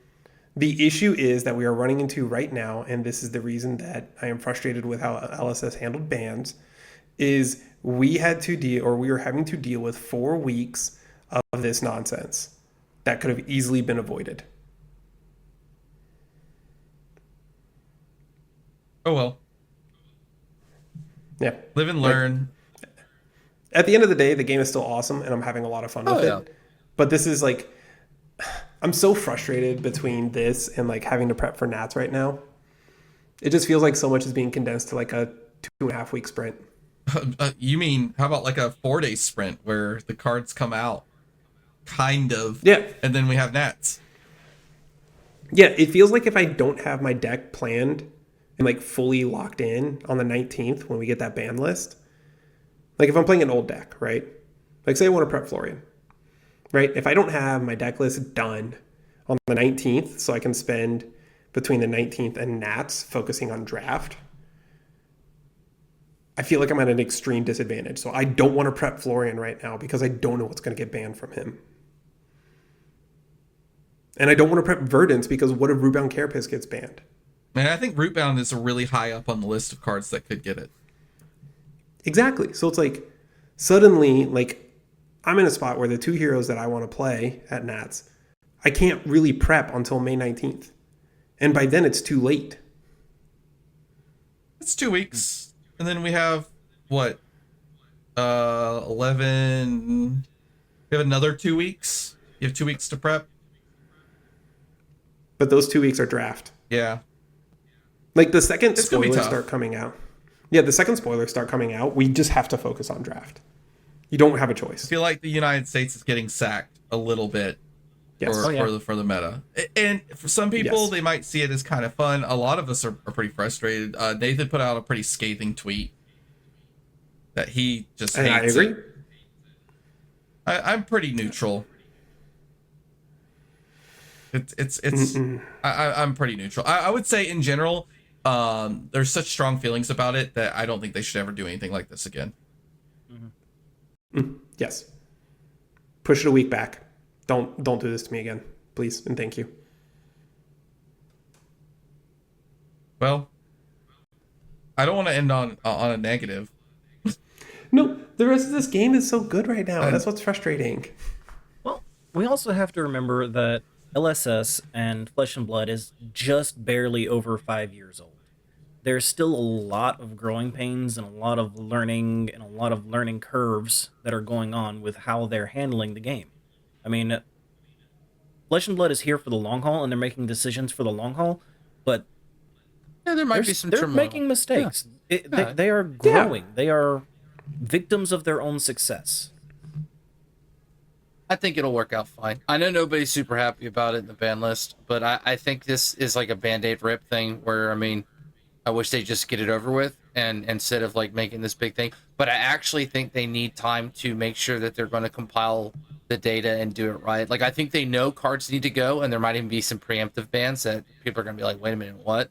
The issue is that we are running into right now, and this is the reason that I am frustrated with how LSS handled bans, is we are having to deal with 4 weeks of this nonsense that could have easily been avoided. Oh well. Yeah. Live and learn. At the end of the day, the game is still awesome, and I'm having a lot of fun with it. But this is like, I'm so frustrated between this and like having to prep for Nats right now. It just feels like so much is being condensed to like a 2.5 week sprint. You mean, how about like a 4-day sprint where the cards come out? Kind of. Yeah. And then we have Nats. Yeah, it feels like if I don't have my deck planned and like fully locked in on the 19th when we get that ban list, like if I'm playing an old deck, right? Like say I want to prep Florian, right? If I don't have my deck list done on the 19th so I can spend between the 19th and Nats focusing on draft, I feel like I'm at an extreme disadvantage. So I don't want to prep Florian right now because I don't know what's going to get banned from him. And I don't want to prep Verdance because what if Rootbound Carapace gets banned? And I think Rootbound is really high up on the list of cards that could get it. Exactly. So it's like suddenly, like I'm in a spot where the 2 heroes that I want to play at Nats, I can't really prep until May 19th. And by then it's too late. It's 2 weeks. And then we have, what, 11... We have another 2 weeks? You have 2 weeks to prep? But those 2 weeks are draft. Yeah. Like the second spoilers start coming out. Yeah, the second spoilers start coming out, we just have to focus on draft. You don't have a choice. I feel like the United States is getting sacked a little bit for the meta. And for some people, they might see it as kind of fun. A lot of us are pretty frustrated. Nathan put out a pretty scathing tweet that he just hates. I agree. I'm pretty neutral. I'm pretty neutral. I would say in general, there's such strong feelings about it that I don't think they should ever do anything like this again. Yes. Push it a week back. Don't do this to me again, please, and thank you. Well, I don't want to end on a negative. No, the rest of this game is so good right now. That's what's frustrating. Well, we also have to remember that LSS and Flesh and Blood is just barely over 5 years old. There's still a lot of growing pains and a lot of learning and a lot of learning curves that are going on with how they're handling the game. I mean, Flesh and Blood is here for the long haul, and they're making decisions for the long haul, but yeah, there might be some they're turmoil. making mistakes. They are growing. They are victims of their own success. I think it'll work out fine. I know nobody's super happy about it in the ban list, but I think this is like a Band-Aid rip thing where, I mean, I wish they just get it over with and instead of like making this big thing. But I actually think they need time to make sure that they're going to compile the data and do it right. Like, I think they know cards need to go, and there might even be some preemptive bans that people are going to be like, wait a minute, what?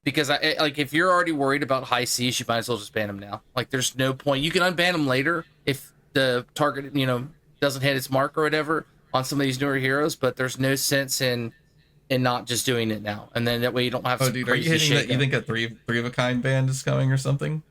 Because if you're already worried about high Cs, you might as well just ban them now. Like, there's no point. You can unban them later if the target, doesn't hit its mark or whatever on some of these newer heroes, but there's no sense in not just doing it now. And then that way you don't have dude, are you hitting that? You think a three of a kind band is coming or something?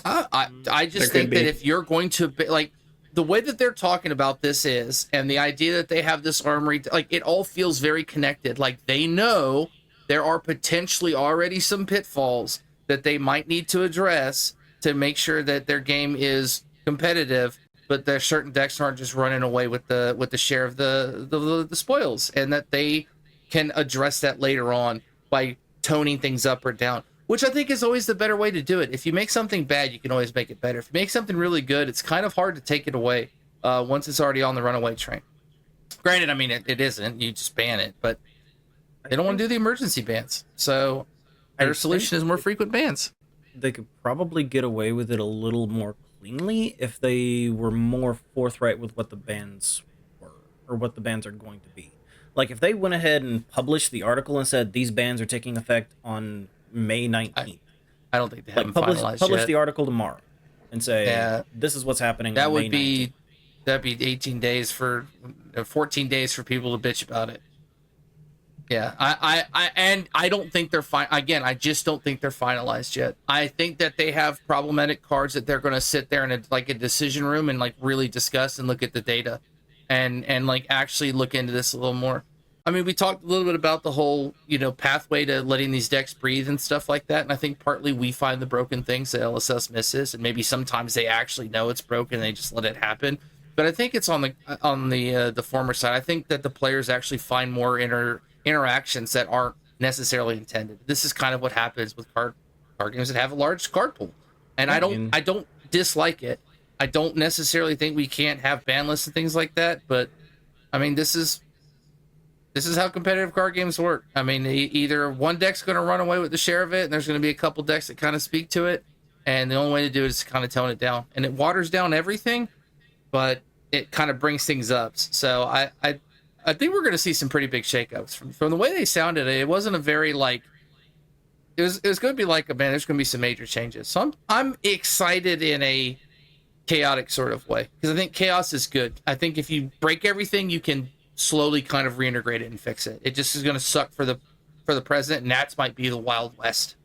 I just think that if you're going to like the way that they're talking about this is, and the idea that they have this armory, like it all feels very connected. Like they know there are potentially already some pitfalls that they might need to address to make sure that their game is competitive, but there's certain decks aren't just running away with the share of the spoils, and that they can address that later on by toning things up or down, which I think is always the better way to do it. If you make something bad, you can always make it better. If you make something really good, it's kind of hard to take it away once it's already on the runaway train. Granted, I mean, it isn't. You just ban it, but they don't want to do the emergency bans. So their solution is more frequent bans. They could probably get away with it a little more cleanly if they were more forthright with what the bans were, or what the bans are going to be. Like, if they went ahead and published the article and said these bans are taking effect on May 19th. I don't think they haven't finalized publish yet. the article tomorrow and say, this is what's happening that on would May be 19th. That'd be 18 days 14 days for people to bitch about it. Yeah, I don't think they're fine. Again, I just don't think they're finalized yet. I think that they have problematic cards that they're going to sit there in a decision room and like really discuss and look at the data, and like actually look into this a little more. I mean, we talked a little bit about the whole pathway to letting these decks breathe and stuff like that, and I think partly we find the broken things that LSS misses, and maybe sometimes they actually know it's broken and they just let it happen. But I think it's on the former side. I think that the players actually find more interactions that aren't necessarily intended. This is kind of what happens with card games that have a large card pool, and I don't dislike it. I don't necessarily think we can't have ban lists and things like that, but I mean, this is how competitive card games work. I mean, either one deck's going to run away with the share of it, and there's going to be a couple decks that kind of speak to it, and the only way to do it is to kind of tone it down, and it waters down everything, but it kind of brings things up. So I think we're going to see some pretty big shakeups from the way they sounded. It wasn't a very it was going to be like, man, there's going to be some major changes. So I'm excited in a chaotic sort of way, because I think chaos is good. I think if you break everything, you can slowly kind of reintegrate it and fix it. It just is going to suck for the president, and that might be the Wild West.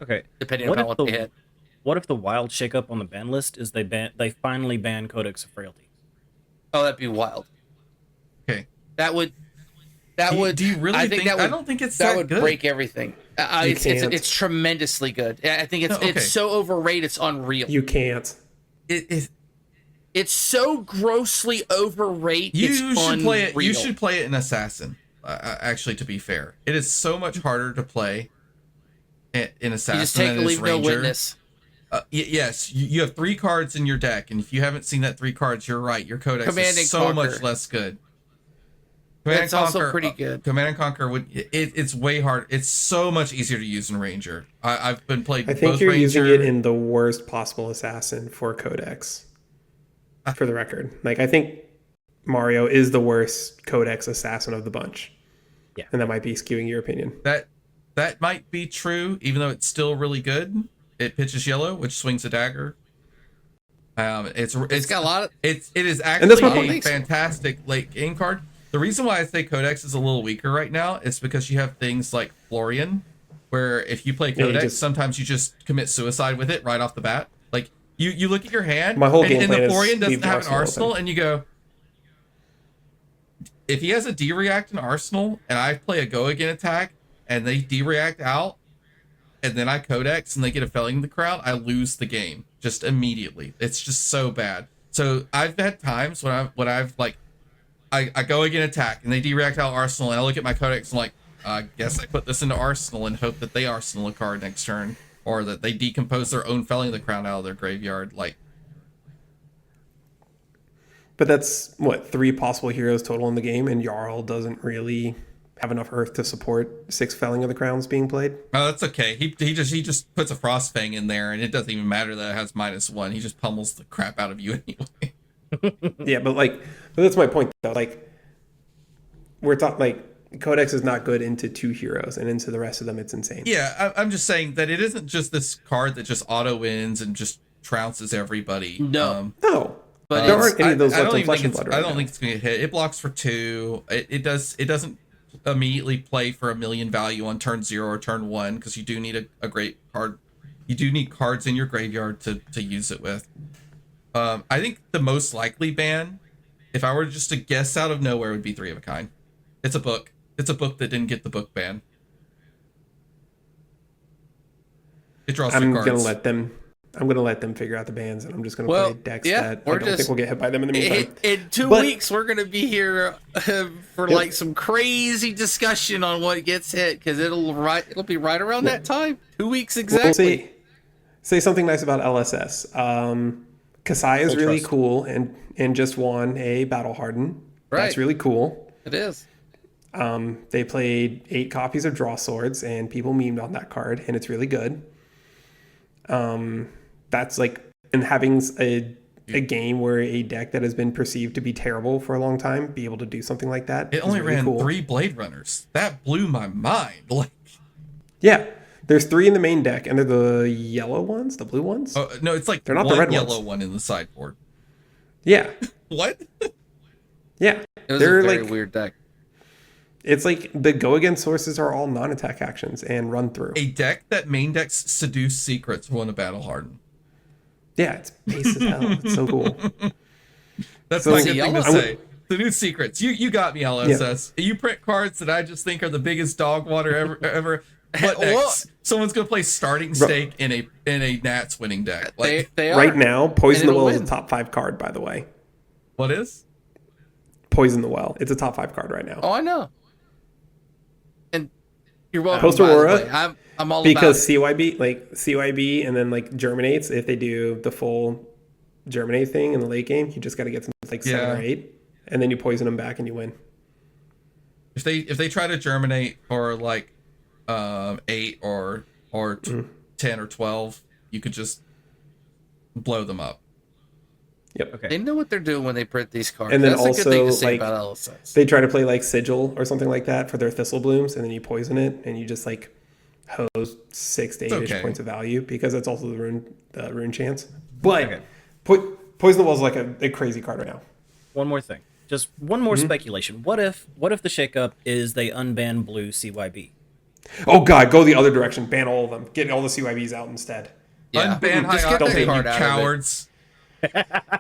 Okay, depending on what they hit. What if the wild shakeup on the ban list is they finally ban Codex of Frailty? Oh, that'd be wild. Okay, that would. Do you really think? I don't think it's that would good. Break everything. It's tremendously good. I think it's so overrated. It's unreal. You can't. It's so grossly overrated. You should play it. You should play it in Assassin. Actually, to be fair, it is so much harder to play in Assassin. You just take than a leave no witness. Yes, you have 3 cards in your deck, and if you haven't seen that 3 cards, you're right. Your Codex is so much less good. It's also pretty good. Command and Conquer it's way hard. It's so much easier to use in Ranger. I've been playing. I think you're using it in the worst possible Assassin for Codex. For the record, I think Mario is the worst Codex assassin of the bunch. Yeah. And that might be skewing your opinion. That might be true, even though it's still really good. It pitches yellow, which swings a dagger. It's got a lot of. it is that's my actually a point. fantastic late game card. The reason why I say Codex is a little weaker right now is because you have things like Florian, where if you play Codex, sometimes you just commit suicide with it right off the bat. Like you look at your hand, My whole game and plan the is Florian doesn't leave the have an arsenal, open. and you go, if he has a D-react in arsenal, and I play a go again attack, and they D-react out, and then I Codex, and they get a felling in the crowd, I lose the game just immediately. It's just so bad. So I've had times when I've like, I go again attack, and they D-react out arsenal, and I look at my Codex, and I'm like, I guess I put this into arsenal and hope that they arsenal a card next turn, or that they decompose their own felling in the crowd out of their graveyard. Like, But that's, what, 3 possible heroes total in the game, and Jarl doesn't really have enough earth to support 6 Felling of the Crowns being played. oh, that's okay. He just puts a Frostfang in there, and it doesn't even matter that it has -1. He just pummels the crap out of you anyway. Yeah, but that's my point, though. Like, we're talking, like, Codex is not good into 2 heroes, and into the rest of them, it's insane. Yeah, I'm just saying that it isn't just this card that just auto wins and just trounces everybody. No. No. But There aren't any of those I left don't in even Flesh think and it's, Blood I right don't now. think it's gonna get hit. It blocks for 2. It doesn't immediately play for 1,000,000 value on turn 0 or turn 1, because you do need a great card. You do need cards in your graveyard to use it with. I think the most likely ban, if I were just to guess out of nowhere, would be 3 of a Kind. It's a book. It's a book that didn't get the book ban. It draws 3 cards. I'm gonna let them figure out the bans, and I'm just gonna Well, play decks yeah, that I we're don't think we'll get hit by them in the meantime. In 2 But- weeks, we're gonna be here for like some crazy discussion on what gets hit, because it'll be right around that time. 2 weeks exactly. We'll say something nice about LSS. Kasai is really trust. cool and just won a Battle Harden. Right. That's really cool. It is. They played 8 copies of Draw Swords, and people memed on that card, and it's really good. That's like, and having a game where a deck that has been perceived to be terrible for a long time be able to do something like that. It is only really ran cool. 3 Blade Runners. That blew my mind. Like, Yeah, there's 3 in the main deck, and they're the yellow ones, the blue ones. oh, no, it's like They're not one the red yellow ones. one in the sideboard. Yeah, What? yeah. It was They're a very like, weird deck. it's like the go against sources are all non-attack actions and run through. A deck that main decks Seduce Secrets won a Battle Harden. Yeah, it's base as hell. It's so cool. That's So- my good thing to Yellow- say. Seduce Secrets. You got me, LSS. You print cards that I just think are the biggest dog water ever. What Well, next? Someone's gonna play Starting Stake in a Nats winning deck. Like, They are. Right now, Poison the it'll Well is a win. top 5 card, by the way. what is? Poison the Well. It's a top 5 card right now. Oh, I know. And you're welcome. Post by the Aurora, way. I'm all Because about CYB and then like germinates, if they do the full germinate thing in the late game, you just got to get some like 7 Yeah. or 8, and then you poison them back and you win. If they try to germinate for like 8 or 10 or 12, you could just blow them up. Yep. Okay. They know what they're doing when they print these cards. And then That's a good thing to also, say like, about LSS. They try to play like Sigil or something like that for their Thistle Blooms, and then you poison it, and you just like hose 6 to 8 okay. points of value because that's also the rune chance. But Okay. Poison the Well is like a crazy card right now. One more thing. Just one more speculation. What if the shakeup is they unban blue CYB? Oh god, go the other direction. Ban all of them. Get all the CYBs out instead. Yeah. Unban Just High get that Octane, you card out of it. cowards.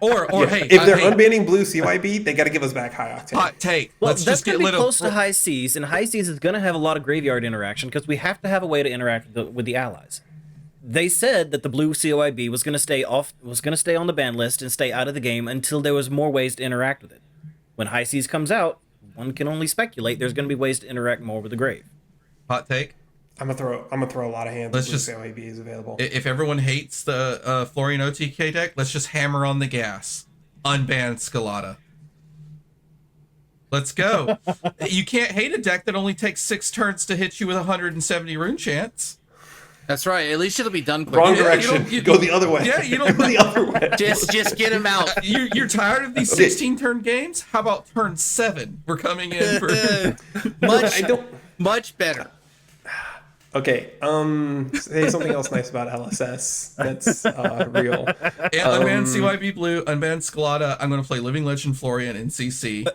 Or hey, If they're hey, unbanning blue CYB, they got to give us back High Octane. hot take. Well, Let's that's just going get to be rid close of. to high seas, and high seas is going to have a lot of graveyard interaction because we have to have a way to interact with the allies. They said that the blue CYB was going to stay on the ban list and stay out of the game until there was more ways to interact with it. When high seas comes out, one can only speculate there's going to be ways to interact more with the grave. Hot take. I'm gonna throw a lot of hands. Let's if blue just- CYB is available. If everyone hates the Florian OTK deck, let's just hammer on the gas. Unban Scalata. Let's go. You can't hate a deck that only takes 6 turns to hit you with 170 rune chance. That's right. At least it'll be done quick. Wrong direction. Go the other way. Yeah, you don't go the other way. Just get him out. You're tired of these 16-turn games? How about turn 7? We're coming in for much better. Okay. Say something else nice about LSS. That's real. And unbanned CYB Blue, unbanned Scalata. I'm going to play Living Legend Florian in CC.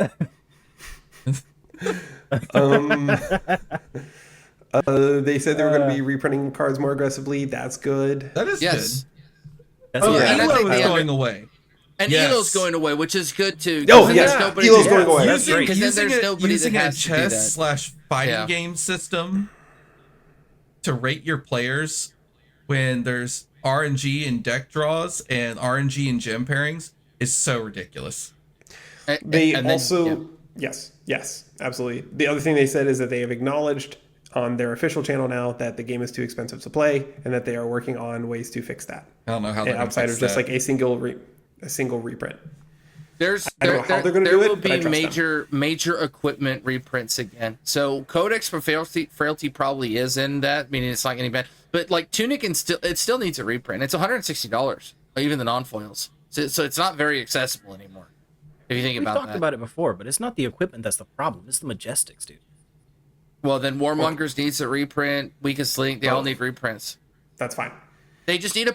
They said they were going to be reprinting cards more aggressively. That's good. That is good. That's and I think Elo is going away. And Elo's going away, which is good too. Oh yeah, Elo's going away. That's great. Because then there's nobody using that a has to do that. chess/fighting game system to rate your players when there's RNG in deck draws and RNG in gem pairings is so ridiculous. Yes, absolutely. The other thing they said is that they have acknowledged on their official channel now that the game is too expensive to play and that they are working on ways to fix that. I don't know how they're outside of just like a single reprint. There will be major equipment reprints again. So Codex for Frailty probably is in that, meaning it's not getting bad. But like Tunic it still needs a reprint. It's $160, even the non-foils. So it's not very accessible anymore. If you think about that. We've talked about it before, but it's not the equipment that's the problem. It's the Majestics, dude. Well, then Warmongers needs a reprint. Weakest Link, they all need reprints. That's fine. They just need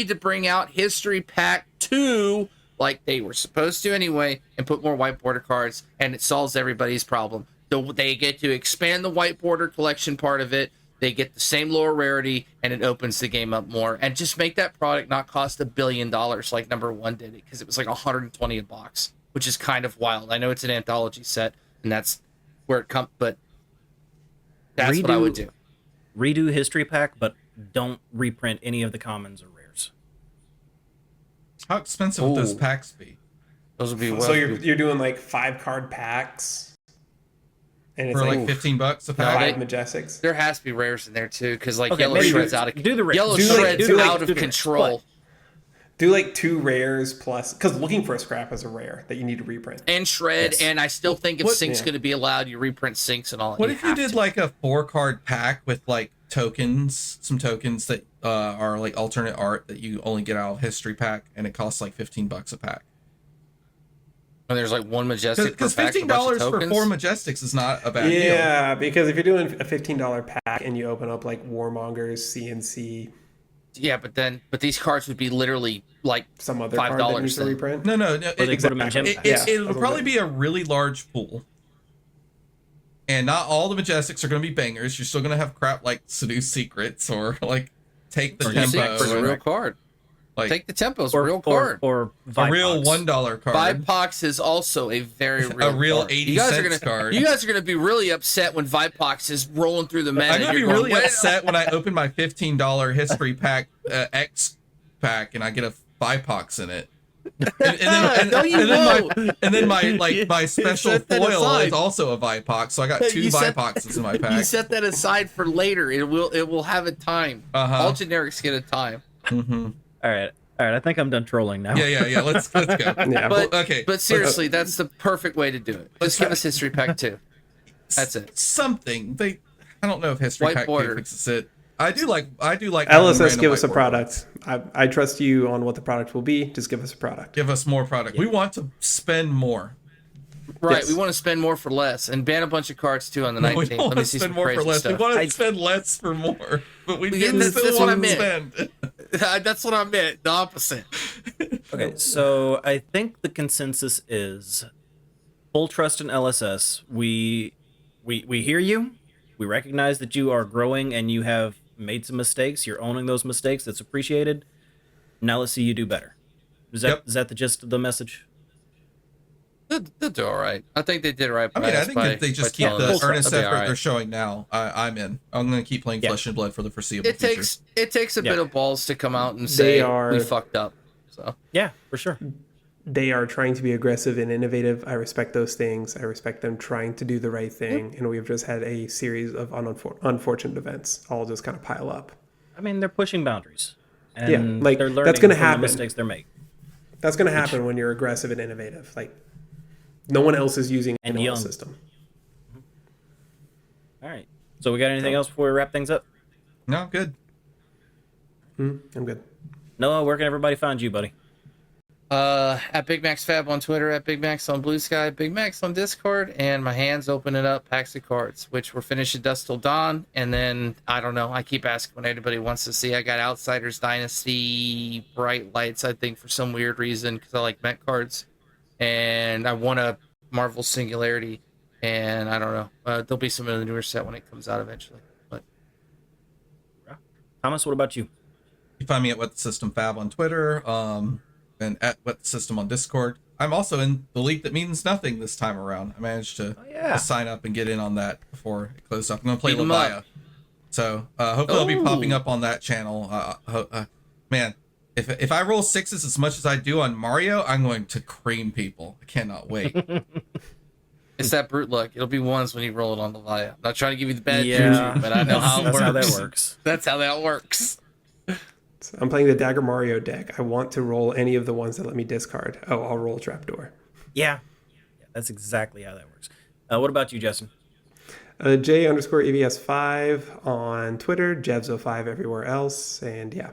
to bring out History Pack 2 like they were supposed to anyway and put more white border cards, and it solves everybody's problem. They get to expand the white border collection part of it. They get the same lower rarity, and it opens the game up more. And just make that product not cost $1 billion like number 1 did it, because it was like $120 a box, which is kind of wild. I know it's an anthology set, and that's where it comes, but that's what I would do. Redo History Pack, but don't reprint any of the commons or rares. How expensive would those packs be? Those would be so you're doing like 5-card packs. And it's for like $15 a pack. 5 Majestics. There has to be rares in there too, because like Yellow Shred's out of control. Do like 2 rares plus, because looking for a scrap is a rare that you need to reprint. And Shred, and I still think if Sync's going to be allowed, you reprint Syncs and all. What if you did like a 4-card pack with like tokens, some tokens that are like alternate art that you only get out of History Pack, and it costs like $15 a pack? And there's like 1 Majestic because $15 for 4 Majestics is not a bad deal. Yeah, because if you're doing a $15 pack and you open up like Warmongers, CNC. Yeah, but these cards would be literally like some other card that needs to reprint. No. It would probably be a really large pool, and not all the Majestics are going to be bangers. You're still going to have crap like Seduce Secrets or like Take the Tempo. For a real card. Like, Take the Tempo's a real card. Or a real $1 card. Vipox is also a very real a real card. 80 cents card. You guys are going to be really upset when Vipox is rolling through the meta. I'm going to be really upset when I open my $15 History Pack X pack and I get a Vipox in it. And then my special foil is also a Vipox, so I got 2 Vipoxes in my pack. You set that aside for later. It will have a time. All generics get a time. Mm-hmm. All right. I think I'm done trolling now. Yeah. Let's go. Yeah, but seriously, that's the perfect way to do it. Just give us History Pack 2. That's it. Something I don't know if History Pack 2 fixes it. I do like LSS. Give us a product. I trust you on what the product will be. Just give us a product. Give us more product. Yeah. We want to spend more. Right, yes. We want to spend more for less, and ban a bunch of cards too on the 19th. We don't want to spend more for less. Stuff. We want to spend less for more, but we still want to spend. That's what I meant. The opposite. Okay, so I think the consensus is full trust in LSS. We hear you. We recognize that you are growing and you have made some mistakes. You're owning those mistakes. That's appreciated. Now let's see you do better. Is that the gist of the message? They'll do all right. I think they did all right. I think if they just keep the earnest effort they're showing now, I'm in. I'm going to keep playing Flesh and Blood for the foreseeable future. It takes a bit of balls to come out and say we fucked up. So yeah, for sure. They are trying to be aggressive and innovative. I respect those things. I respect them trying to do the right thing. And we've just had a series of unfortunate events all just kind of pile up. I mean, they're pushing boundaries. And like they're learning that's going to from happen. The mistakes they're making. That's going to happen when you're aggressive and innovative. Like no one else is using an young system. All right. So we got anything else before we wrap things up? No, good. I'm good. Noah, where can everybody find you, buddy? At Big Max Fab on Twitter, at Big Max on Blue Sky, Big Max on Discord, and my hands opening up packs of cards, which we're finishing Dust Till Dawn. And then, I don't know, I keep asking when anybody wants to see. I got Outsiders Dynasty Bright Lights, I think, for some weird reason, because I like mech cards. And I want a Marvel Singularity, and I don't know. There'll be some of the newer set when it comes out eventually. But Thomas, what about you? You find me at What the System Fab on Twitter, and at What the System on Discord. I'm also in the league that means nothing this time around. I managed to sign up and get in on that before it closed up. I'm gonna play Levia, so hopefully I'll be popping up on that channel. Man, if I roll sixes as much as I do on Mario, I'm going to cream people. I cannot wait. it's that brute luck. It'll be ones when you roll it on Levia. I'm not trying to give you the bad Yeah. juju, but I know how it works. That's how that works. That's how that works. So I'm playing the Dagger Mario deck. I want to roll any of the ones that let me discard. Oh, I'll roll Trapdoor. Yeah, that's exactly how that works. What about you, Justin? J_EVS5 on Twitter, Jevzo5 everywhere else, and yeah.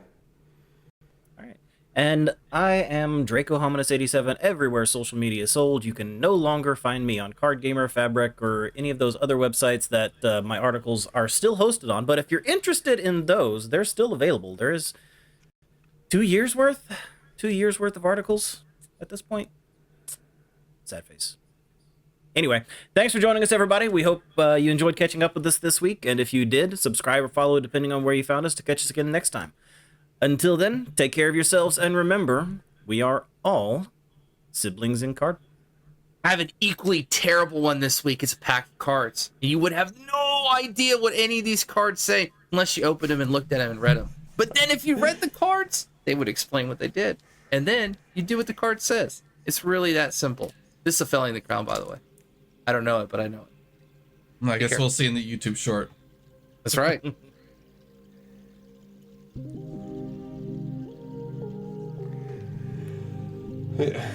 All right. And I am Draco Hominus 87 everywhere social media is sold. You can no longer find me on Card Gamer, Fabric, or any of those other websites that my articles are still hosted on. But if you're interested in those, they're still available. There is 2 years worth of articles at this point. Sad face. Anyway, thanks for joining us, everybody. We hope you enjoyed catching up with us this week. And if you did, subscribe or follow depending on where you found us to catch us again next time. Until then, take care of yourselves, and remember, we are all siblings in card. I have an equally terrible one this week. It's a pack of cards. You would have no idea what any of these cards say unless you opened them and looked at them and read them. But then if you read the cards, they would explain what they did. And then you do what the card says. It's really that simple. This is a Felling the Crown, by the way. I don't know it, but I know it. I guess we'll see in the YouTube short. That's right. Yeah.